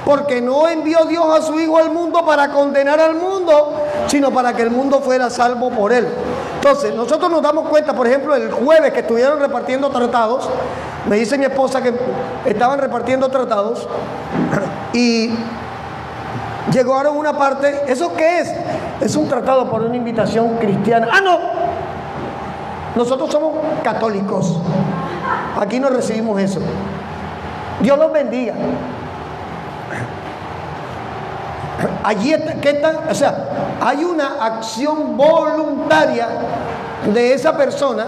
porque no envió Dios a su Hijo al mundo para condenar al mundo, sino para que el mundo fuera salvo por él. Entonces, nosotros nos damos cuenta, por ejemplo, el jueves que estuvieron repartiendo tratados, me dice mi esposa que estaban repartiendo tratados y llegaron a una parte. ¿Eso qué es? Es un tratado por una invitación cristiana. ¡Ah, no! Nosotros somos católicos. Aquí no recibimos eso. Dios los bendiga. Allí o sea, hay una acción voluntaria de esa persona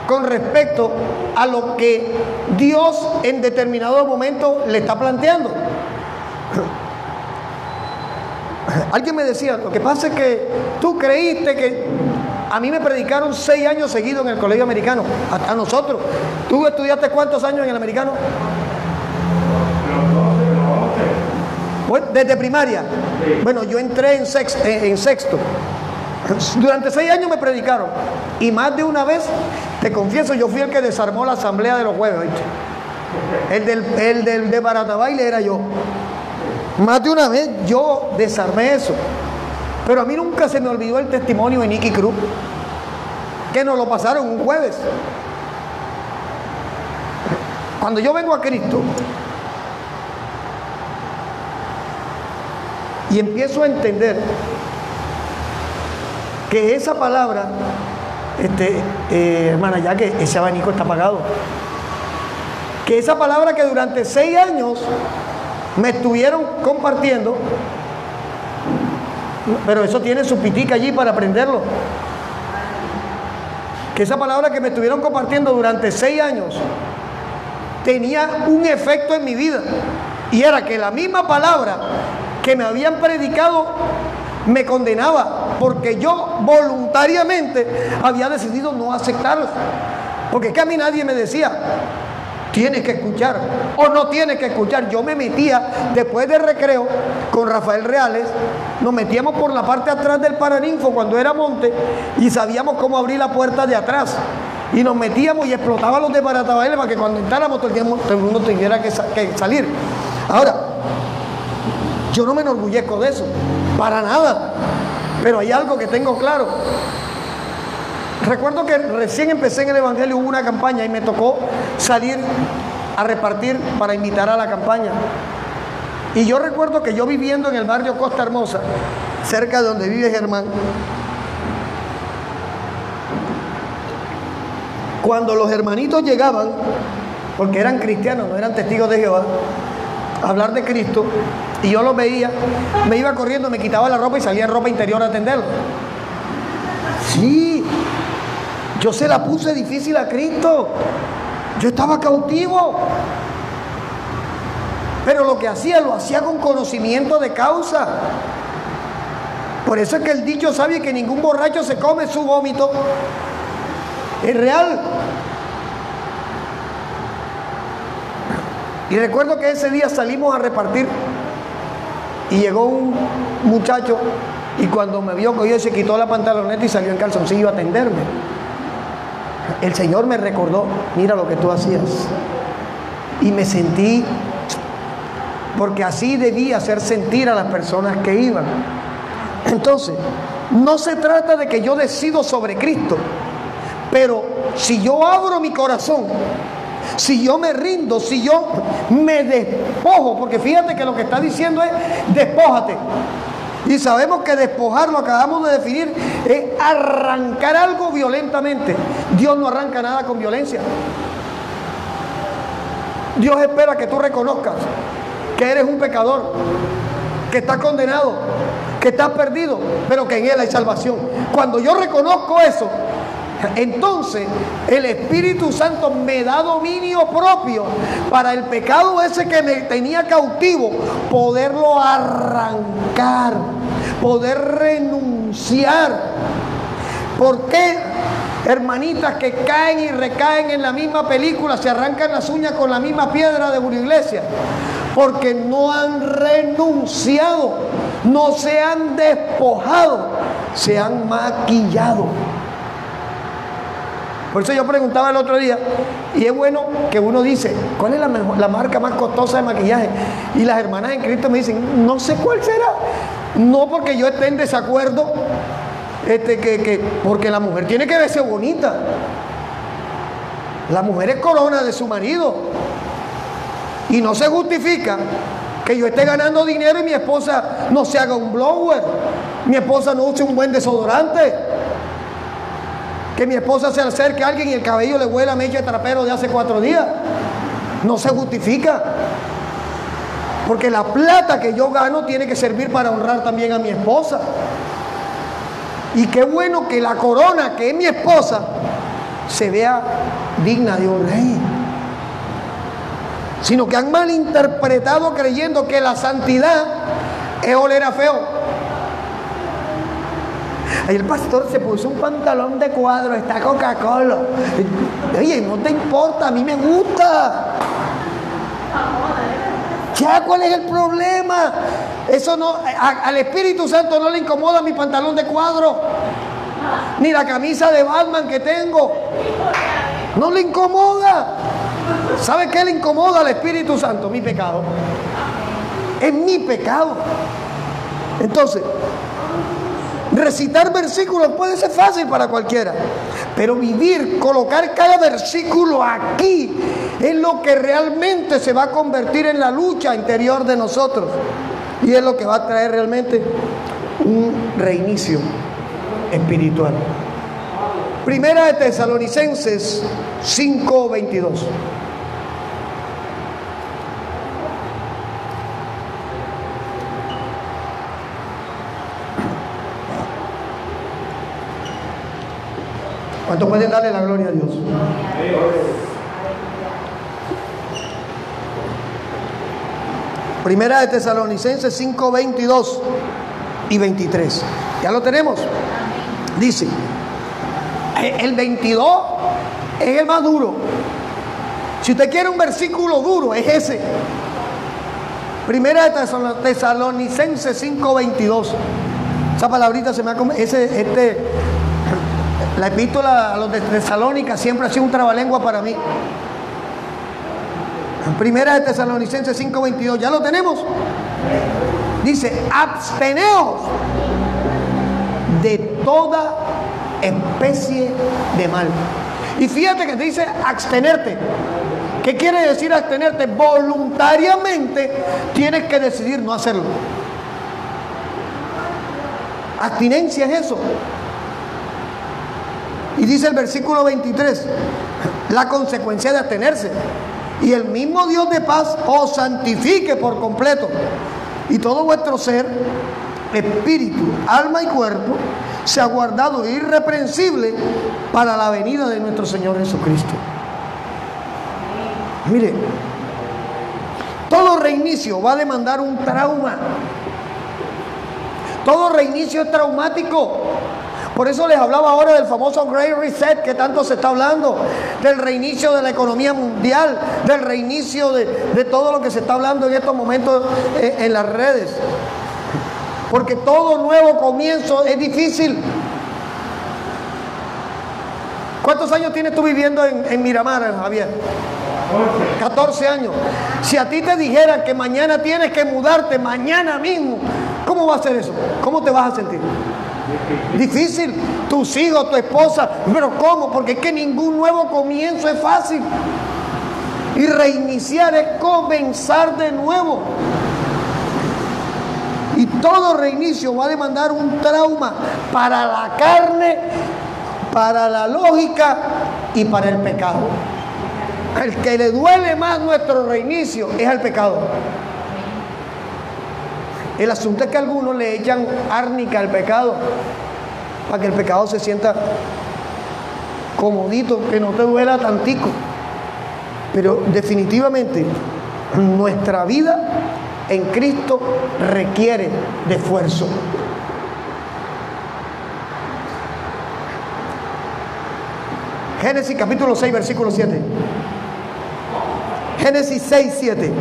con respecto a lo que Dios en determinado momento le está planteando. Alguien me decía: lo que pasa es que tú creíste que... A mí me predicaron 6 años seguidos en el colegio americano. A nosotros. ¿Tú estudiaste cuántos años en el americano? Bueno, desde primaria. Bueno, yo entré en sexto. Durante 6 años me predicaron. Y más de una vez, te confieso, yo fui el que desarmó la asamblea de los jueves, ¿viste? El del de Baratabaile era yo. Más de una vez yo desarmé eso. Pero a mí nunca se me olvidó el testimonio de Nicky Cruz, que nos lo pasaron un jueves. Cuando yo vengo a Cristo y empiezo a entender que esa palabra, hermana, ya que ese abanico está apagado, que esa palabra que durante 6 años me estuvieron compartiendo, pero eso tiene su pitica allí para aprenderlo, que esa palabra que me estuvieron compartiendo durante 6 años tenía un efecto en mi vida, y era que la misma palabra que me habían predicado me condenaba, porque yo voluntariamente había decidido no aceptarla. Porque es que a mí nadie me decía: tienes que escuchar o no tienes que escuchar. Yo me metía después del recreo con Rafael Reales, nos metíamos por la parte de atrás del Paraninfo cuando era monte y sabíamos cómo abrir la puerta de atrás, y nos metíamos y explotaban los de Baratabaile para que cuando entráramos todo el mundo tuviera que salir. Ahora, yo no me enorgullezco de eso, para nada. Pero hay algo que tengo claro. Recuerdo que recién empecé en el Evangelio, hubo una campaña y me tocó salir a repartir para invitar a la campaña. Y yo recuerdo que yo viviendo en el barrio Costa Hermosa, cerca de donde vive Germán, cuando los hermanitos llegaban, porque eran cristianos, no eran testigos de Jehová, a hablar de Cristo, y yo los veía, me iba corriendo, me quitaba la ropa y salía en ropa interior a atenderlos. Sí, yo se la puse difícil a Cristo. Yo estaba cautivo. Pero lo que hacía, lo hacía con conocimiento de causa. Por eso es que el dicho sabe que ningún borracho se come su vómito. Es real. Y recuerdo que ese día salimos a repartir y llegó un muchacho y cuando me vio cogió, se quitó la pantaloneta y salió en calzoncillo a atenderme. El Señor me recordó, mira lo que tú hacías. Y me sentí, porque así debía hacer sentir a las personas que iban. Entonces, no se trata de que yo decido sobre Cristo, pero si yo abro mi corazón, si yo me rindo, si yo me despojo, porque fíjate que lo que está diciendo es despójate. Y sabemos que despojar, lo acabamos de definir, es arrancar algo violentamente. Dios no arranca nada con violencia. Dios espera que tú reconozcas que eres un pecador, que estás condenado, que estás perdido, pero que en Él hay salvación. Cuando yo reconozco eso, entonces el Espíritu Santo me da dominio propio para el pecado ese que me tenía cautivo, poderlo arrancar, poder renunciar. ¿Por qué, hermanitas que caen y recaen en la misma película, se arrancan las uñas con la misma piedra de una iglesia? Porque no han renunciado, no se han despojado, se han maquillado. Por eso yo preguntaba el otro día, y es bueno que uno dice, ¿cuál es la marca más costosa de maquillaje? Y las hermanas en Cristo me dicen, no sé cuál será. No porque yo esté en desacuerdo, porque la mujer tiene que verse bonita. La mujer es corona de su marido. Y no se justifica que yo esté ganando dinero y mi esposa no se haga un blower, mi esposa no use un buen desodorante, que mi esposa se acerque a alguien y el cabello le huela a mecha de trapero de hace 4 días. No se justifica. Porque la plata que yo gano tiene que servir para honrar también a mi esposa. Y qué bueno que la corona, que es mi esposa, se vea digna de un rey. Sino que han malinterpretado creyendo que la santidad es oler a feo. El pastor se puso un pantalón de cuadro, está Coca-Cola. Oye, no te importa, a mí me gusta. Ya, ¿cuál es el problema? Eso no, al Espíritu Santo no le incomoda mi pantalón de cuadro, ni la camisa de Batman que tengo. No le incomoda. ¿Sabe qué le incomoda al Espíritu Santo? Mi pecado. Es mi pecado. Entonces, recitar versículos puede ser fácil para cualquiera, pero vivir, colocar cada versículo aquí es lo que realmente se va a convertir en la lucha interior de nosotros y es lo que va a traer realmente un reinicio espiritual. Primera de Tesalonicenses 5:22. ¿Cuántos pueden darle la gloria a Dios? Primera de Tesalonicenses 5:22 y 23. ¿Ya lo tenemos? Dice, el 22 es el más duro. Si usted quiere un versículo duro, es ese. Primera de Tesalonicenses 5:22. Esa palabrita se me ha comido. La epístola a los de Tesalónica siempre ha sido un trabalengua para mí. Primera de Tesalonicenses 5:22. ¿Ya lo tenemos? Dice, absteneos de toda especie de mal. Y fíjate que dice abstenerte. ¿Qué quiere decir abstenerte? Voluntariamente tienes que decidir no hacerlo. Abstinencia es eso. Y dice el versículo 23, la consecuencia de abstenerse. Y el mismo Dios de paz os santifique por completo. Y todo vuestro ser, espíritu, alma y cuerpo, sea guardado irreprensible para la venida de nuestro Señor Jesucristo. Mire, todo reinicio va a demandar un trauma. Todo reinicio es traumático. Por eso les hablaba ahora del famoso Great Reset que tanto se está hablando, del reinicio de la economía mundial, del reinicio de todo lo que se está hablando en estos momentos en las redes. Porque todo nuevo comienzo es difícil. ¿Cuántos años tienes tú viviendo en Miramar, Javier? 14 años. Si a ti te dijeran que mañana tienes que mudarte, mañana mismo, ¿cómo va a ser eso? ¿Cómo te vas a sentir? Difícil. Tus hijos, tu esposa. ¿Pero cómo? Porque es que ningún nuevo comienzo es fácil. Y reiniciar es comenzar de nuevo. Y todo reinicio va a demandar un trauma para la carne, para la lógica y para el pecado. El que le duele más nuestro reinicio es al pecado. El asunto es que algunos le echan árnica al pecado para que el pecado se sienta comodito, que no te duela tantico. Pero definitivamente nuestra vida en Cristo requiere de esfuerzo. Génesis capítulo 6, versículo 7. Génesis 6, 7.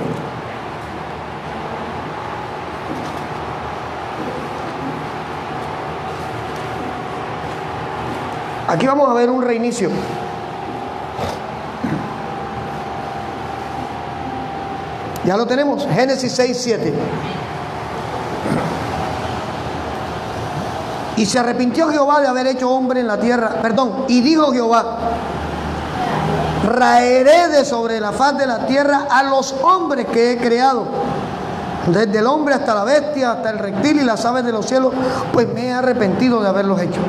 Aquí vamos a ver un reinicio. Ya lo tenemos, Génesis 6, 7. Y se arrepintió Jehová de haber hecho hombre en la tierra. Y dijo Jehová: raeré de sobre la faz de la tierra a los hombres que he creado, desde el hombre hasta la bestia, hasta el reptil y las aves de los cielos, pues me he arrepentido de haberlos hecho.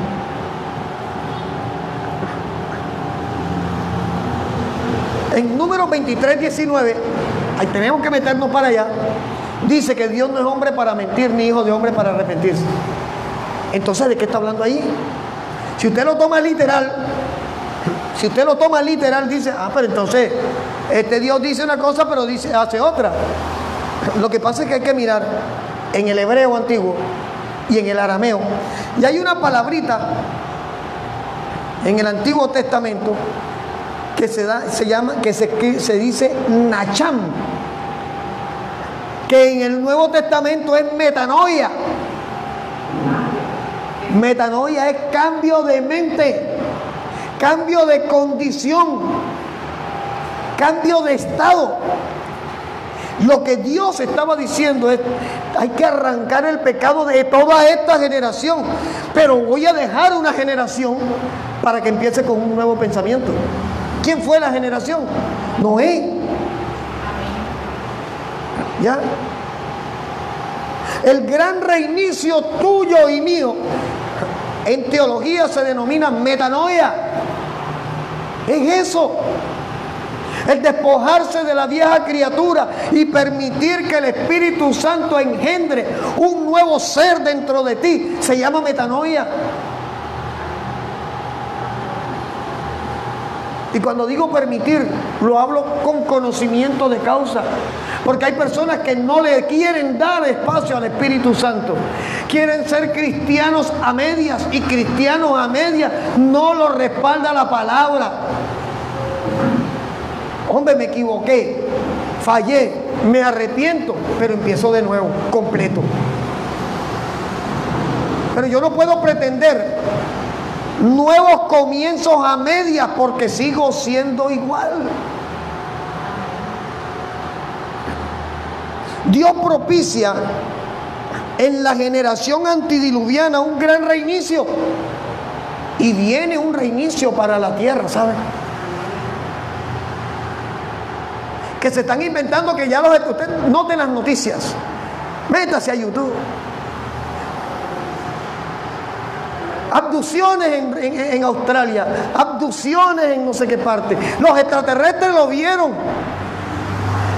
En Números 23, 19, ahí tenemos que meternos para allá, dice que Dios no es hombre para mentir, ni hijo de hombre para arrepentirse. Entonces, ¿de qué está hablando ahí? Si usted lo toma literal, dice, pero entonces, Dios dice una cosa, pero hace otra. Lo que pasa es que hay que mirar en el hebreo antiguo y en el arameo. Y hay una palabrita en el Antiguo Testamento que se dice nacham, que en el Nuevo Testamento es metanoia. Metanoia es cambio de mente, cambio de condición, cambio de estado. Lo que Dios estaba diciendo es: hay que arrancar el pecado de toda esta generación, pero voy a dejar una generación para que empiece con un nuevo pensamiento. ¿Quién fue la generación? Noé. ¿Ya? El gran reinicio tuyo y mío en teología se denomina metanoia. Es eso. El despojarse de la vieja criatura y permitir que el Espíritu Santo engendre un nuevo ser dentro de ti se llama metanoia. Y cuando digo permitir, lo hablo con conocimiento de causa. Porque hay personas que no le quieren dar espacio al Espíritu Santo. Quieren ser cristianos a medias, y cristianos a medias no lo respalda la palabra. Hombre, me equivoqué, fallé, me arrepiento, pero empiezo de nuevo, completo. Pero yo no puedo pretender nuevos comienzos a medias porque sigo siendo igual. Dios propicia en la generación antidiluviana un gran reinicio. Y viene un reinicio para la tierra, ¿saben? Que se están inventando que ya usted note las noticias. Métase a YouTube. Abducciones en Australia, abducciones en no sé qué parte. Los extraterrestres lo vieron.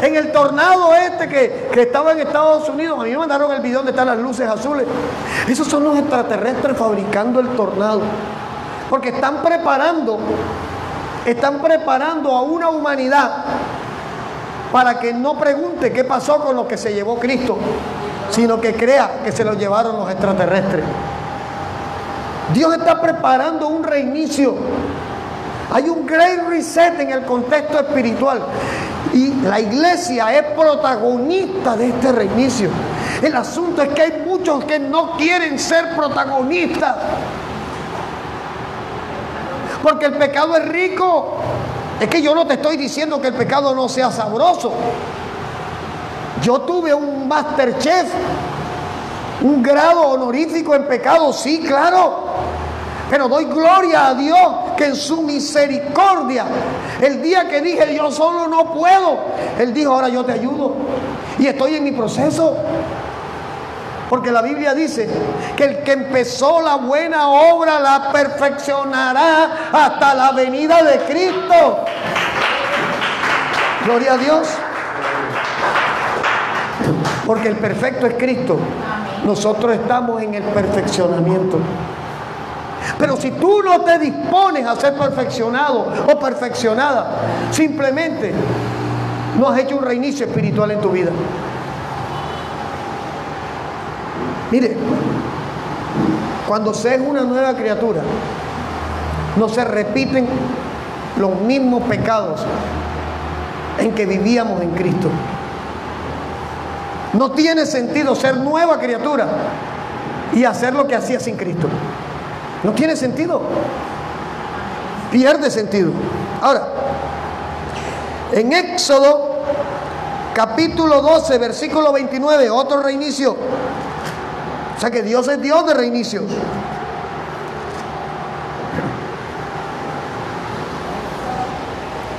En el tornado que estaba en Estados Unidos, a mí me mandaron el video donde están las luces azules. Esos son los extraterrestres fabricando el tornado. Porque están preparando a una humanidad para que no pregunte qué pasó con lo que se llevó Cristo, sino que crea que se lo llevaron los extraterrestres. Dios está preparando un reinicio. Hay un great reset en el contexto espiritual. Y la iglesia es protagonista de este reinicio. El asunto es que hay muchos que no quieren ser protagonistas. Porque el pecado es rico. Es que yo no te estoy diciendo que el pecado no sea sabroso. Yo tuve un Masterchef, un grado honorífico en pecado, sí, claro. Pero doy gloria a Dios que en su misericordia, el día que dije yo solo no puedo, Él dijo ahora yo te ayudo. Y estoy en mi proceso. Porque la Biblia dice que el que empezó la buena obra la perfeccionará hasta la venida de Cristo. Gloria a Dios. Porque el perfecto es Cristo. Nosotros estamos en el perfeccionamiento. Pero si tú no te dispones a ser perfeccionado o perfeccionada, simplemente no has hecho un reinicio espiritual en tu vida. Mire, cuando se es una nueva criatura, no se repiten los mismos pecados en que vivíamos en Cristo. No tiene sentido ser nueva criatura y hacer lo que hacía sin Cristo. No tiene sentido. Pierde sentido. Ahora, en Éxodo capítulo 12, versículo 29, otro reinicio. O sea que Dios es Dios de reinicios.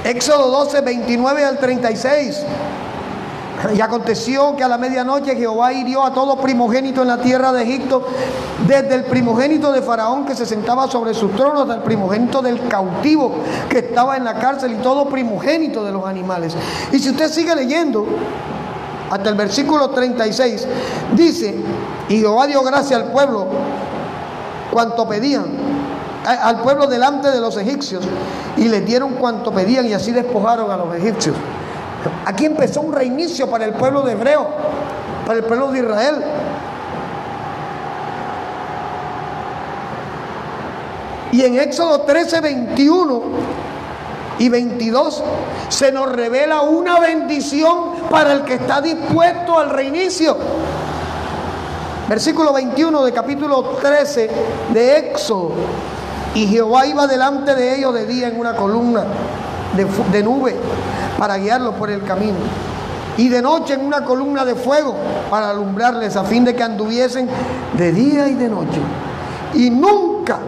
Éxodo 12, 29 al 36. Y aconteció que a la medianoche Jehová hirió a todo primogénito en la tierra de Egipto, desde el primogénito de Faraón que se sentaba sobre su trono, hasta el primogénito del cautivo que estaba en la cárcel, y todo primogénito de los animales. Y si usted sigue leyendo hasta el versículo 36, dice: y Jehová dio gracia al pueblo cuanto pedían, al pueblo delante de los egipcios, y les dieron cuanto pedían, y así despojaron a los egipcios. Aquí empezó un reinicio para el pueblo de hebreo, para el pueblo de Israel. Y en Éxodo 13, 21 y 22 se nos revela una bendición para el que está dispuesto al reinicio. Versículo 21 de capítulo 13 de Éxodo: y Jehová iba delante de ellos de día en una columna de nube para guiarlos por el camino, y de noche en una columna de fuego para alumbrarles, a fin de que anduviesen de día y de noche. Y nunca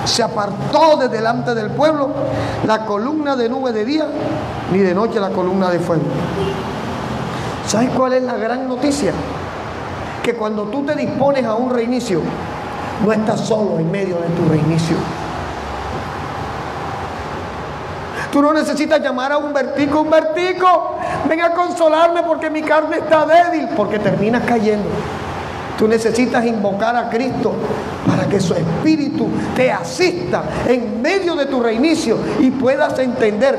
se apartó de delante del pueblo la columna de nube de día, ni de noche la columna de fuego. ¿Sabes cuál es la gran noticia? Que cuando tú te dispones a un reinicio, no estás solo en medio de tu reinicio. Tú no necesitas llamar a Humbertico: Humbertico, ven a consolarme porque mi carne está débil, porque terminas cayendo. Tú necesitas invocar a Cristo para que su Espíritu te asista en medio de tu reinicio y puedas entender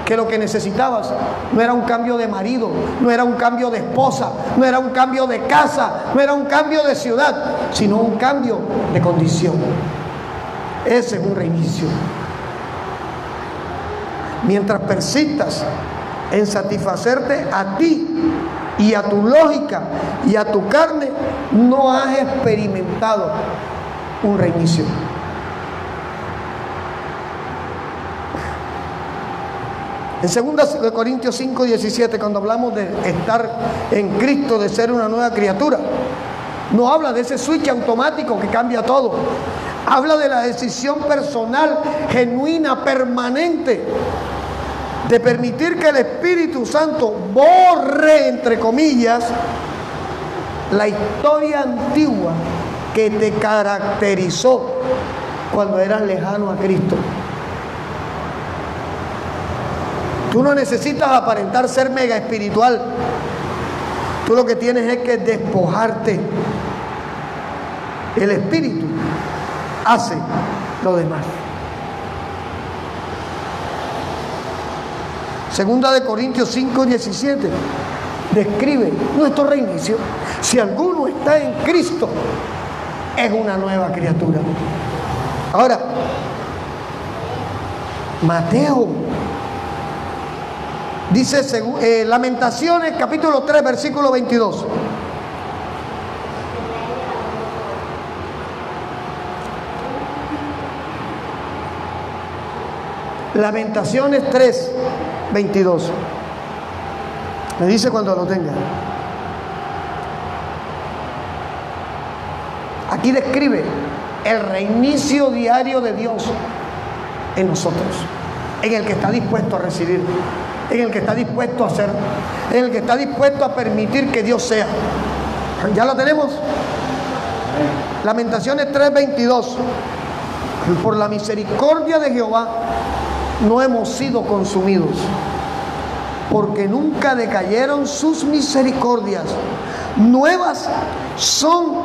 que lo que necesitabas no era un cambio de marido, no era un cambio de esposa, no era un cambio de casa, no era un cambio de ciudad, sino un cambio de condición. Ese es un reinicio. Mientras persistas en satisfacerte a ti y a tu lógica y a tu carne, no has experimentado un reinicio. En 2 Corintios 5, 17, cuando hablamos de estar en Cristo, de ser una nueva criatura, No habla de ese switch automático que cambia todo. Habla de la decisión personal, genuina, permanente, de permitir que el Espíritu Santo borre, entre comillas, la historia antigua que te caracterizó cuando eras lejano a Cristo. Tú no necesitas aparentar ser mega espiritual. Tú lo que tienes es que despojarte. El Espíritu hace lo demás. Segunda de Corintios 5:17 describe nuestro reinicio. Si alguno está en Cristo, es una nueva criatura. Ahora, Mateo dice, Lamentaciones capítulo 3 versículo 22. Lamentaciones 3, 22. Me dice cuando lo tenga. Aquí describe el reinicio diario de Dios en nosotros, en el que está dispuesto a recibir, en el que está dispuesto a hacer, en el que está dispuesto a permitir que Dios sea. ¿Ya lo tenemos? Lamentaciones 3, 22. Por la misericordia de Jehová no hemos sido consumidos, porque nunca decayeron sus misericordias. Nuevas son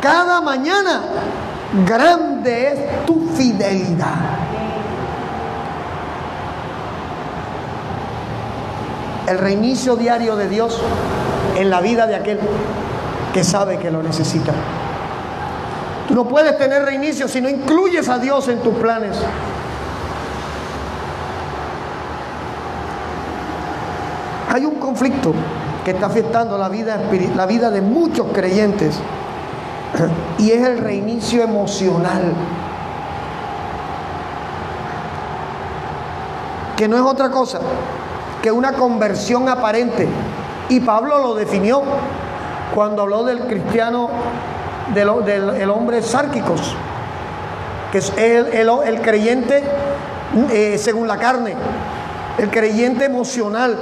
cada mañana. Grande es tu fidelidad. El reinicio diario de Dios en la vida de aquel que sabe que lo necesita. Tú no puedes tener reinicio si no incluyes a Dios en tus planes. Hay un conflicto que está afectando la vida de muchos creyentes, y es el reinicio emocional, que no es otra cosa que una conversión aparente. Y Pablo lo definió cuando habló del cristiano, del hombre sárquicos, que es el creyente según la carne, el creyente emocional.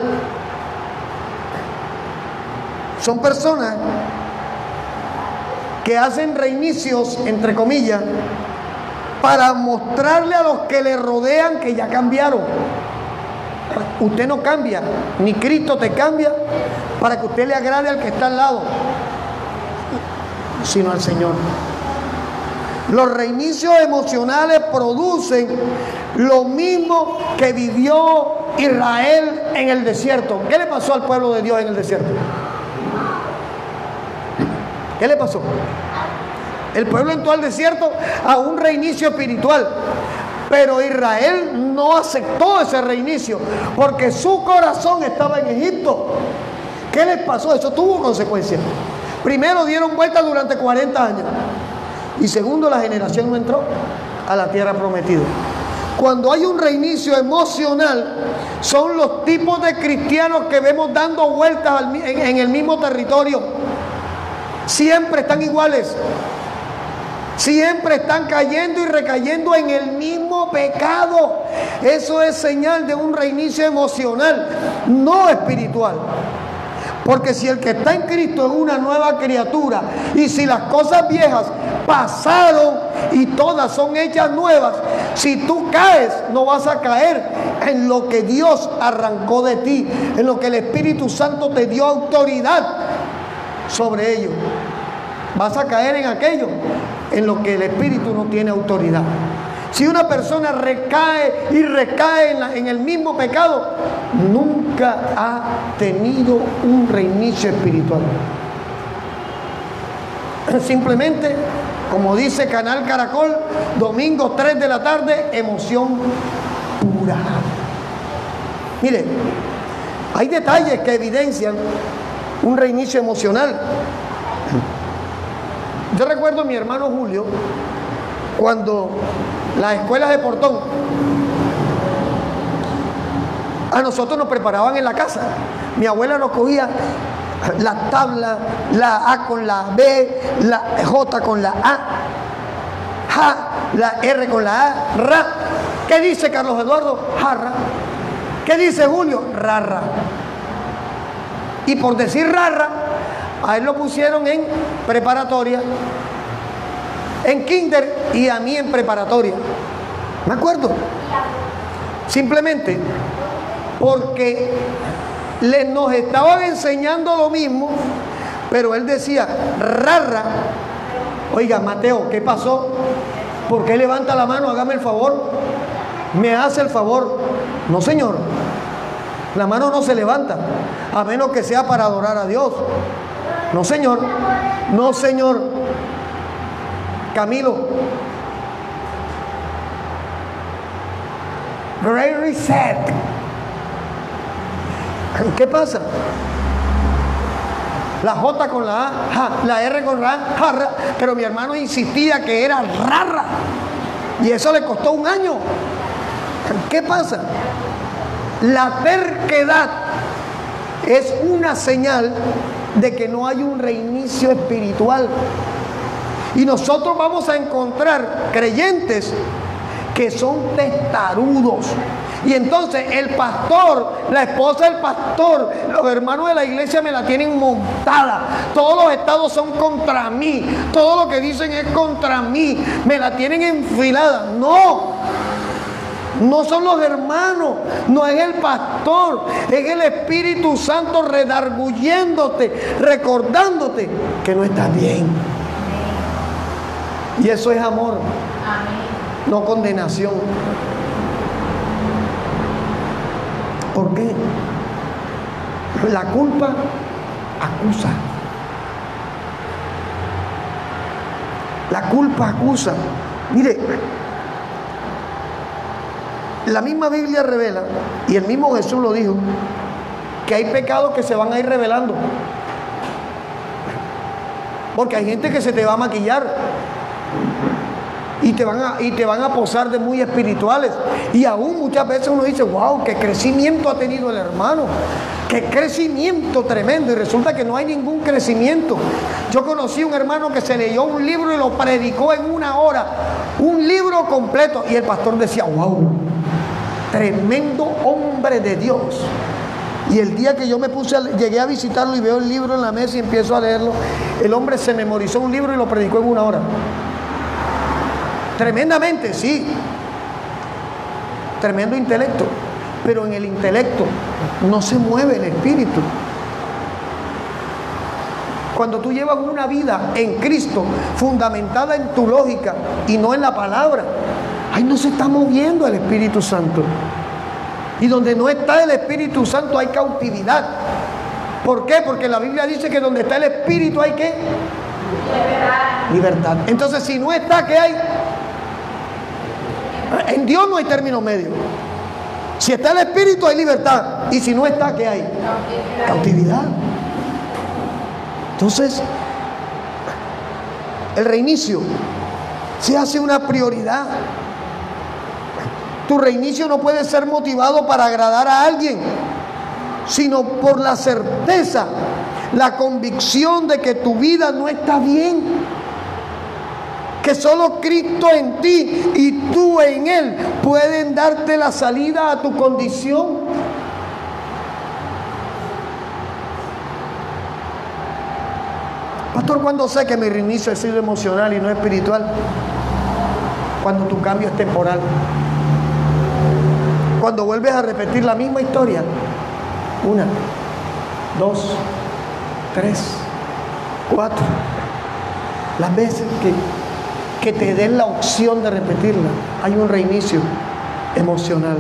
Son personas que hacen reinicios, entre comillas, para mostrarle a los que le rodean que ya cambiaron. Usted no cambia, ni Cristo te cambia para que usted le agrade al que está al lado, sino al Señor. Los reinicios emocionales producen lo mismo que vivió Israel en el desierto. ¿Qué le pasó al pueblo de Dios en el desierto? ¿Qué le pasó? El pueblo entró al desierto a un reinicio espiritual, pero Israel no aceptó ese reinicio porque su corazón estaba en Egipto. ¿Qué les pasó? Eso tuvo consecuencias. Primero, dieron vuelta durante 40 años, y segundo, la generación no entró a la tierra prometida. Cuando hay un reinicio emocional, son los tipos de cristianos que vemos dando vueltas en el mismo territorio. Siempre están iguales, siempre están cayendo y recayendo en el mismo pecado. Eso es señal de un reinicio emocional, no espiritual. Porque si el que está en Cristo es una nueva criatura, y si las cosas viejas pasaron y todas son hechas nuevas, si tú caes, no vas a caer en lo que Dios arrancó de ti, en lo que el Espíritu Santo te dio autoridad sobre ello. Vas a caer en aquello en lo que el Espíritu no tiene autoridad. Si una persona recae y recae en el mismo pecado, nunca ha tenido un reinicio espiritual. Simplemente, como dice Canal Caracol, domingo 3 de la tarde, emoción pura. Mire, hay detalles que evidencian un reinicio emocional. Yo recuerdo a mi hermano Julio, cuando las escuelas de Portón a nosotros nos preparaban en la casa. Mi abuela nos cogía la tabla, la A con la B, la J con la A, ja, la R con la A, ra. ¿Qué dice Carlos Eduardo? Jarra. ¿Qué dice Julio? Rarra. Y por decir rarra, a él lo pusieron en preparatoria, en kinder y a mí en preparatoria. ¿Me acuerdo? Simplemente porque nos estaban enseñando lo mismo, pero él decía rarra. Oiga, Mateo, ¿qué pasó? ¿Por qué levanta la mano? Hágame el favor. ¿Me hace el favor? No, señor. La mano no se levanta, a menos que sea para adorar a Dios. No, señor. No, señor. Camilo. Great Reset. ¿Qué pasa? La J con la A, ja, la R con la A, jarra, pero mi hermano insistía que era rarra. Y eso le costó un año. ¿Qué pasa? La terquedad es una señal de que no hay un reinicio espiritual. Y nosotros vamos a encontrar creyentes que son testarudos. Y entonces el pastor, la esposa del pastor, los hermanos de la iglesia me la tienen montada. Todos los estados son contra mí. Todo lo que dicen es contra mí. Me la tienen enfilada. No. No son los hermanos, no es el pastor, es el Espíritu Santo redarguyéndote, recordándote que no estás bien. Y eso es amor, no condenación. ¿Por qué? La culpa acusa. La culpa acusa. Mire, la misma Biblia revela, y el mismo Jesús lo dijo, que hay pecados que se van a ir revelando. Porque hay gente que se te va a maquillar y te van a posar de muy espirituales. Y aún muchas veces uno dice, wow, qué crecimiento ha tenido el hermano, qué crecimiento tremendo. Y resulta que no hay ningún crecimiento. Yo conocí un hermano que se leyó un libro y lo predicó en una hora, un libro completo, y el pastor decía, wow, tremendo hombre de Dios. Y el día que yo llegué a visitarlo y veo el libro en la mesa y empiezo a leerlo, el hombre se memorizó un libro y lo predicó en una hora. Tremendamente, sí. Tremendo intelecto. Pero en el intelecto no se mueve el espíritu. Cuando tú llevas una vida en Cristo, fundamentada en tu lógica y no en la palabra, ahí no se está moviendo el Espíritu Santo. Y donde no está el Espíritu Santo hay cautividad. ¿Por qué? Porque la Biblia dice que donde está el Espíritu hay ¿qué? Libertad. Entonces, si no está, ¿qué hay? En Dios no hay término medio. Si está el Espíritu hay libertad. Y si no está, ¿qué hay? Cautividad. Entonces, el reinicio se hace una prioridad. Tu reinicio no puede ser motivado para agradar a alguien, sino por la certeza, la convicción de que tu vida no está bien, que solo Cristo en ti y tú en Él pueden darte la salida a tu condición. Pastor, ¿cuándo sé que mi reinicio ha sido emocional y no espiritual? Cuando tu cambio es temporal. Cuando vuelves a repetir la misma historia 1, 2, 3, 4, las veces que te den la opción de repetirla, hay un reinicio emocional.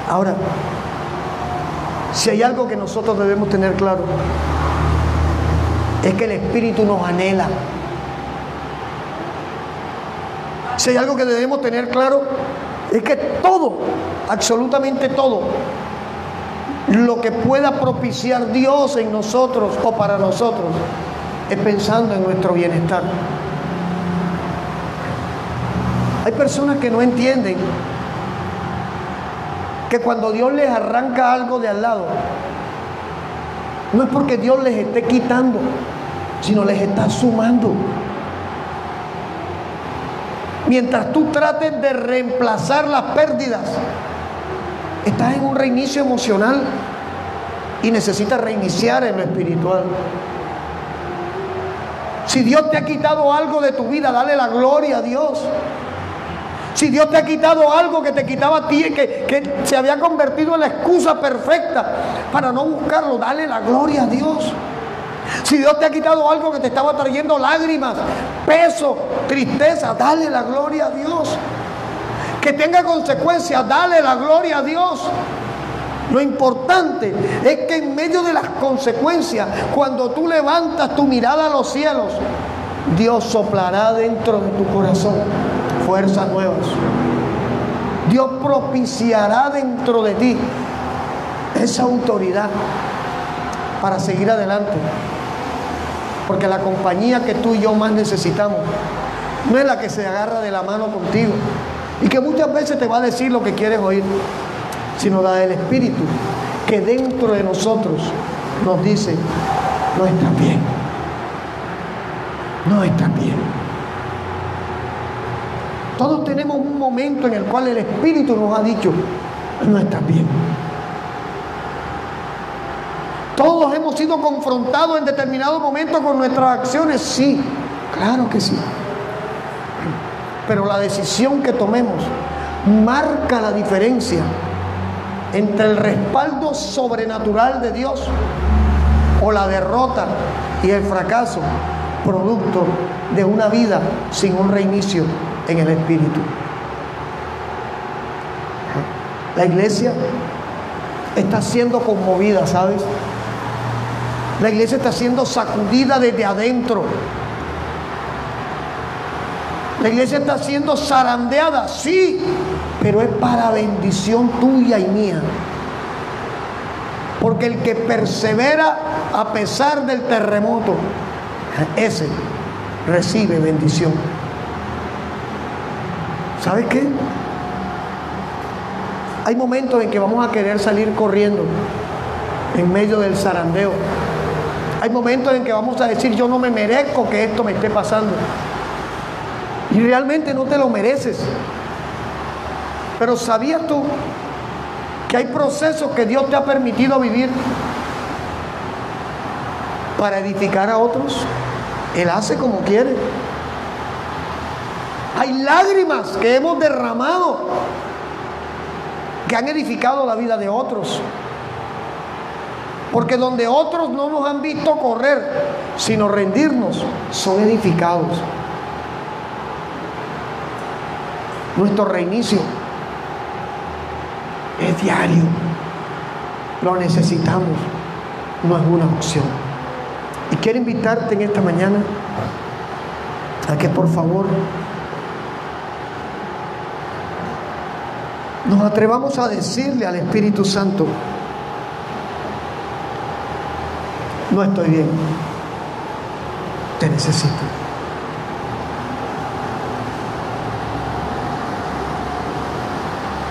Ahora, si hay algo que nosotros debemos tener claro, es que el Espíritu nos anhela. Si hay algo que debemos tener claro, es que todo, absolutamente todo, lo que pueda propiciar Dios en nosotros o para nosotros, es pensando en nuestro bienestar. Hay personas que no entienden que cuando Dios les arranca algo de al lado, No es porque Dios les esté quitando, sino les está sumando. Mientras tú trates de reemplazar las pérdidas, estás en un reinicio emocional y necesitas reiniciar en lo espiritual. Si Dios te ha quitado algo de tu vida, dale la gloria a Dios. Si Dios te ha quitado algo que te quitaba a ti, que se había convertido en la excusa perfecta para no buscarlo, dale la gloria a Dios. Si Dios te ha quitado algo que te estaba trayendo lágrimas, peso, tristeza, dale la gloria a Dios. Que tenga consecuencias, dale la gloria a Dios. Lo importante es que en medio de las consecuencias, cuando tú levantas tu mirada a los cielos, Dios soplará dentro de tu corazón fuerzas nuevas. Dios propiciará dentro de ti esa autoridad para seguir adelante. Porque la compañía que tú y yo más necesitamos no es la que se agarra de la mano contigo y que muchas veces te va a decir lo que quieres oír, sino la del Espíritu que dentro de nosotros nos dice: no estás bien, no estás bien. Todos tenemos un momento en el cual el Espíritu nos ha dicho: no estás bien. Todos hemos sido confrontados en determinado momento con nuestras acciones, sí, claro que sí. Pero la decisión que tomemos marca la diferencia entre el respaldo sobrenatural de Dios o la derrota y el fracaso, producto de una vida sin un reinicio en el Espíritu. La iglesia está siendo conmovida, ¿sabes? La iglesia está siendo sacudida desde adentro. La iglesia está siendo zarandeada, sí, pero es para bendición tuya y mía. Porque el que persevera a pesar del terremoto, ese recibe bendición. ¿Sabes qué? Hay momentos en que vamos a querer salir corriendo en medio del zarandeo. Hay momentos en que vamos a decir: yo no me merezco que esto me esté pasando. Y realmente no te lo mereces. Pero ¿sabías tú que hay procesos que Dios te ha permitido vivir para edificar a otros? Él hace como quiere. Hay lágrimas que hemos derramado que han edificado la vida de otros. Porque donde otros no nos han visto correr, sino rendirnos, son edificados. Nuestro reinicio es diario. Lo necesitamos. No es una opción. Y quiero invitarte en esta mañana a que por favor nos atrevamos a decirle al Espíritu Santo: no estoy bien, te necesito.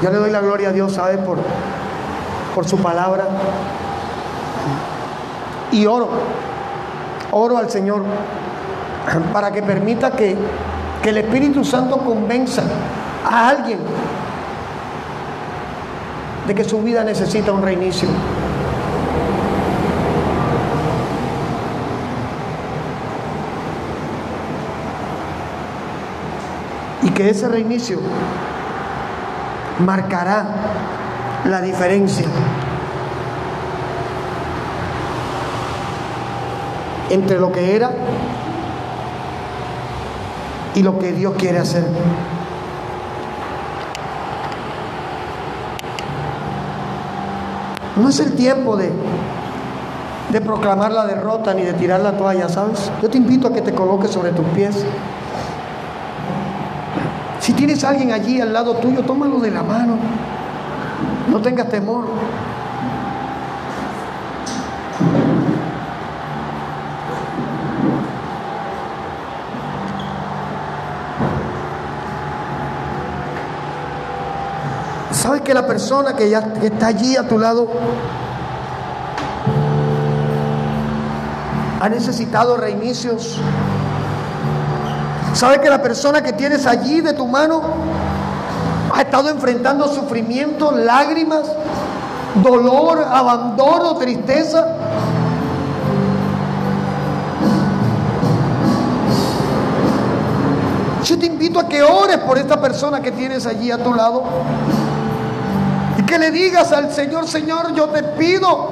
Yo le doy la gloria a Dios, ¿sabe? Por su palabra. Y oro al Señor para que permita que el Espíritu Santo convenza a alguien de que su vida necesita un reinicio. Y que ese reinicio marcará la diferencia entre lo que era y lo que Dios quiere hacer. No es el tiempo de proclamar la derrota ni de tirar la toalla, ¿sabes? Yo te invito a que te coloques sobre tus pies. Si tienes a alguien allí al lado tuyo, tómalo de la mano. No tengas temor. ¿Sabes que la persona que está allí a tu lado ha necesitado reinicios. ¿Sabes que la persona que tienes allí de tu mano ha estado enfrentando sufrimiento, lágrimas, dolor, abandono, tristeza? Yo te invito a que ores por esta persona que tienes allí a tu lado y que le digas al Señor: Señor, yo te pido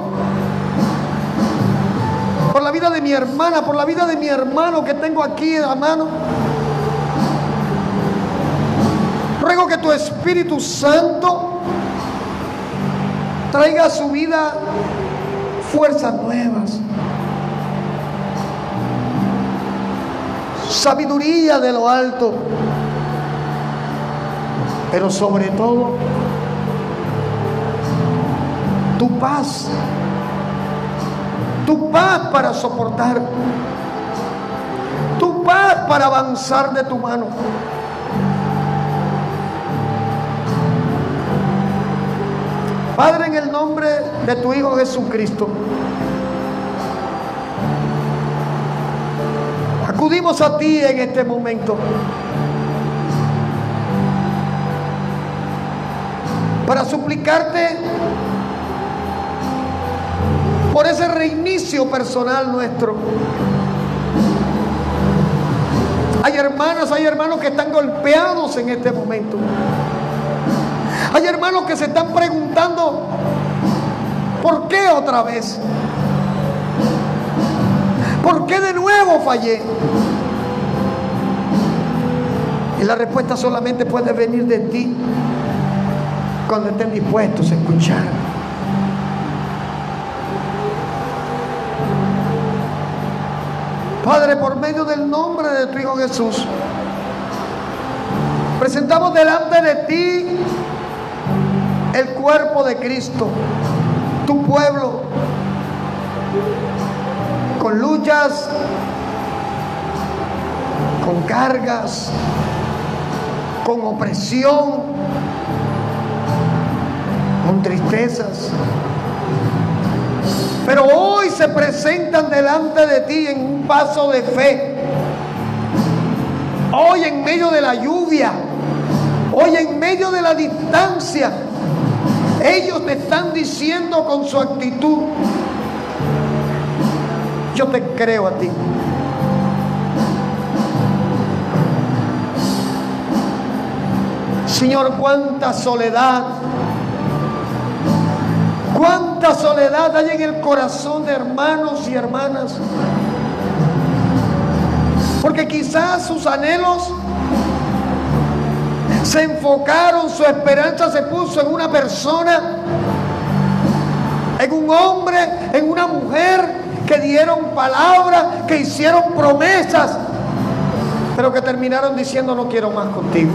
por la vida de mi hermana, por la vida de mi hermano que tengo aquí a mano. Ruego que tu Espíritu Santo traiga a su vida fuerzas nuevas, sabiduría de lo alto, pero sobre todo tu paz para soportar, tu paz para avanzar de tu mano. Padre, en el nombre de tu Hijo Jesucristo, acudimos a ti en este momento para suplicarte por ese reinicio personal nuestro. Hay hermanas, hay hermanos que están golpeados en este momento. Hay hermanos que se están preguntando: ¿por qué otra vez? ¿Por qué de nuevo fallé? Y la respuesta solamente puede venir de ti cuando estén dispuestos a escuchar. Padre, por medio del nombre de tu Hijo Jesús, presentamos delante de ti el cuerpo de Cristo, tu pueblo, con luchas, con cargas, con opresión, con tristezas. Pero hoy se presentan delante de ti en un paso de fe. Hoy en medio de la lluvia, hoy en medio de la distancia, ellos te están diciendo con su actitud: yo te creo a ti. Señor, cuánta soledad hay en el corazón de hermanos y hermanas, porque quizás sus anhelos se enfocaron, su esperanza se puso en una persona, en un hombre, en una mujer, que dieron palabras, que hicieron promesas, pero que terminaron diciendo: no quiero más contigo.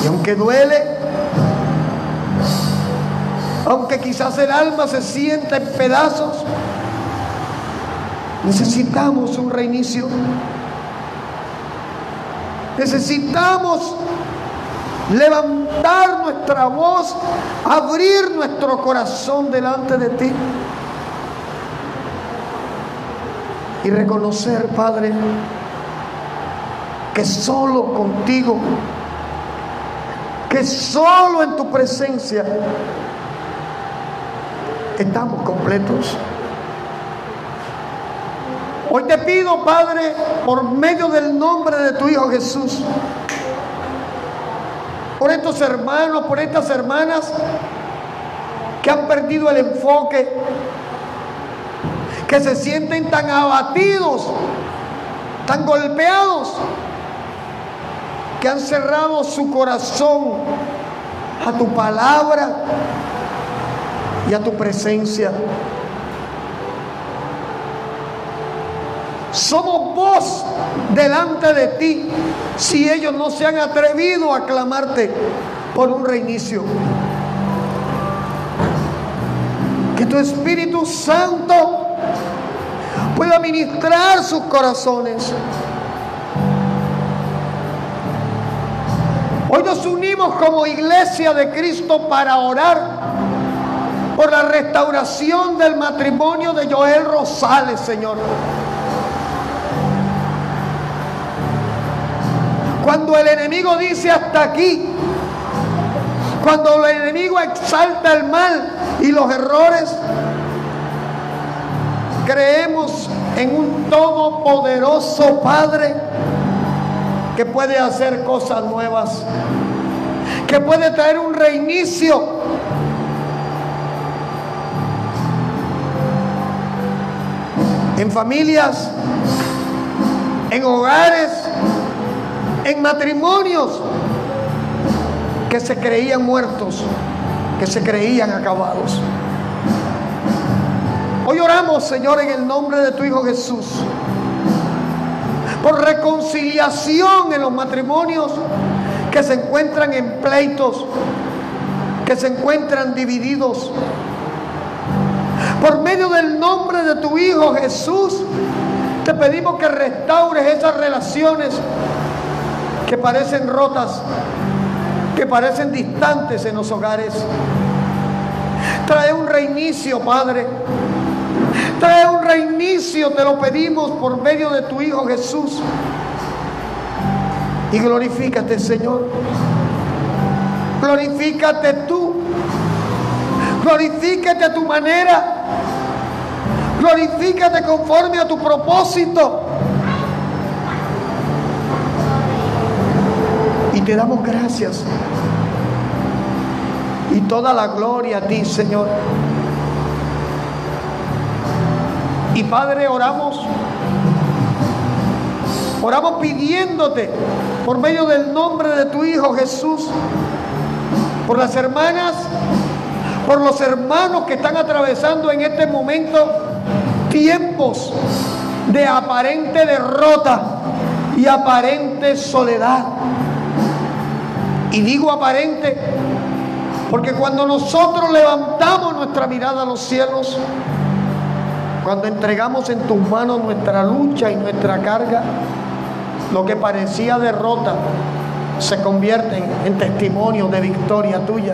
Y aunque duele, aunque quizás el alma se sienta en pedazos, necesitamos un reinicio. Necesitamos levantar nuestra voz, abrir nuestro corazón delante de ti y reconocer, Padre, que solo contigo, que solo en tu presencia estamos completos. Hoy te pido, Padre, por medio del nombre de tu Hijo Jesús, por estos hermanos, por estas hermanas que han perdido el enfoque, que se sienten tan abatidos, tan golpeados, que han cerrado su corazón a tu palabra y a tu presencia. Somos voz delante de ti si ellos no se han atrevido a clamarte por un reinicio. Que tu Espíritu Santo pueda ministrar sus corazones. Hoy nos unimos como iglesia de Cristo para orar por la restauración del matrimonio de Joel Rosales, Señor. Cuando el enemigo dice hasta aquí, cuando el enemigo exalta el mal y los errores, creemos en un todopoderoso Padre que puede hacer cosas nuevas, que puede traer un reinicio. En familias, en hogares, en matrimonios que se creían muertos, que se creían acabados. Hoy oramos, Señor, en el nombre de tu Hijo Jesús, por reconciliación en los matrimonios que se encuentran en pleitos, que se encuentran divididos. Por medio del nombre de tu Hijo Jesús, te pedimos que restaures esas relaciones que parecen rotas, que parecen distantes en los hogares. Trae un reinicio, Padre. Trae un reinicio, te lo pedimos por medio de tu Hijo Jesús. Y glorifícate, Señor. Glorifícate tú. Glorifícate a tu manera. Glorifícate conforme a tu propósito. Y te damos gracias. Y toda la gloria a ti, Señor. Y Padre, oramos pidiéndote por medio del nombre de tu Hijo Jesús, por las hermanas, por los hermanos que están atravesando en este momento tiempos de aparente derrota y aparente soledad. Y digo aparente porque cuando nosotros levantamos nuestra mirada a los cielos, cuando entregamos en tus manos nuestra lucha y nuestra carga, lo que parecía derrota se convierte en testimonio de victoria tuya.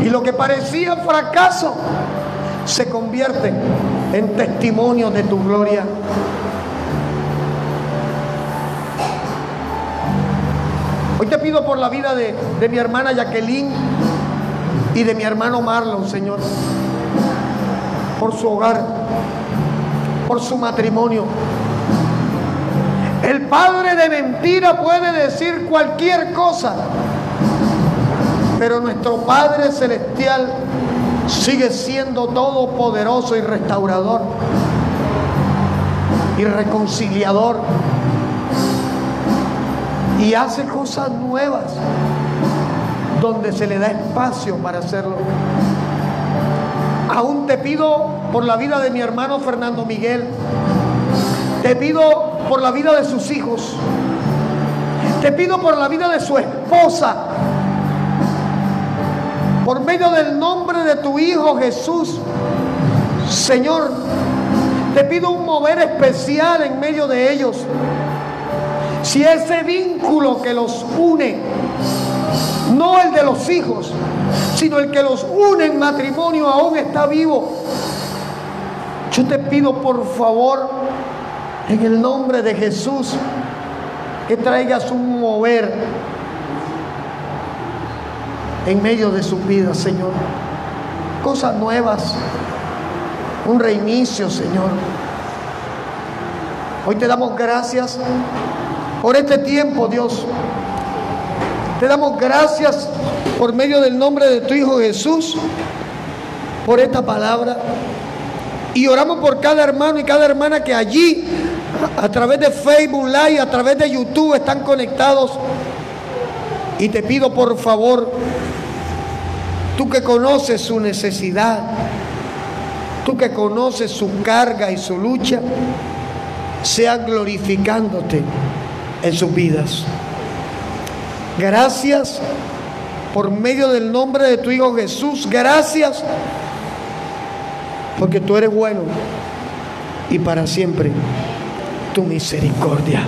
Y lo que parecía fracaso se convierte en testimonio de tu gloria. Hoy te pido por la vida de mi hermana Jacqueline y de mi hermano Marlon, Señor, por su hogar, por su matrimonio. El padre de mentira puede decir cualquier cosa, pero nuestro Padre Celestial sigue siendo todopoderoso y restaurador y reconciliador, y hace cosas nuevas donde se le da espacio para hacerlo. Aún te pido por la vida de mi hermano Fernando Miguel. Te pido por la vida de sus hijos. Te pido por la vida de su esposa. Por medio del nombre de tu Hijo Jesús, Señor, te pido un mover especial en medio de ellos. Si ese vínculo que los une, no el de los hijos, sino el que los une en matrimonio, aún está vivo, yo te pido por favor, en el nombre de Jesús, que traigas un mover en medio de sus vidas, Señor. Cosas nuevas, un reinicio, Señor. Hoy te damos gracias por este tiempo, Dios. Te damos gracias por medio del nombre de tu Hijo Jesús, por esta palabra. Y oramos por cada hermano y cada hermana que allí, a través de Facebook Live, a través de YouTube, están conectados. Y te pido por favor, tú que conoces su necesidad, tú que conoces su carga y su lucha, sea glorificándote en sus vidas. Gracias por medio del nombre de tu Hijo Jesús. Gracias porque tú eres bueno y para siempre tu misericordia.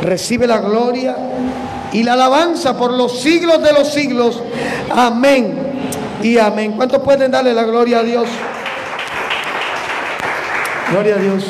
Recibe la gloria y la alabanza por los siglos de los siglos. Amén y amén. ¿Cuántos pueden darle la gloria a Dios? Gloria a Dios.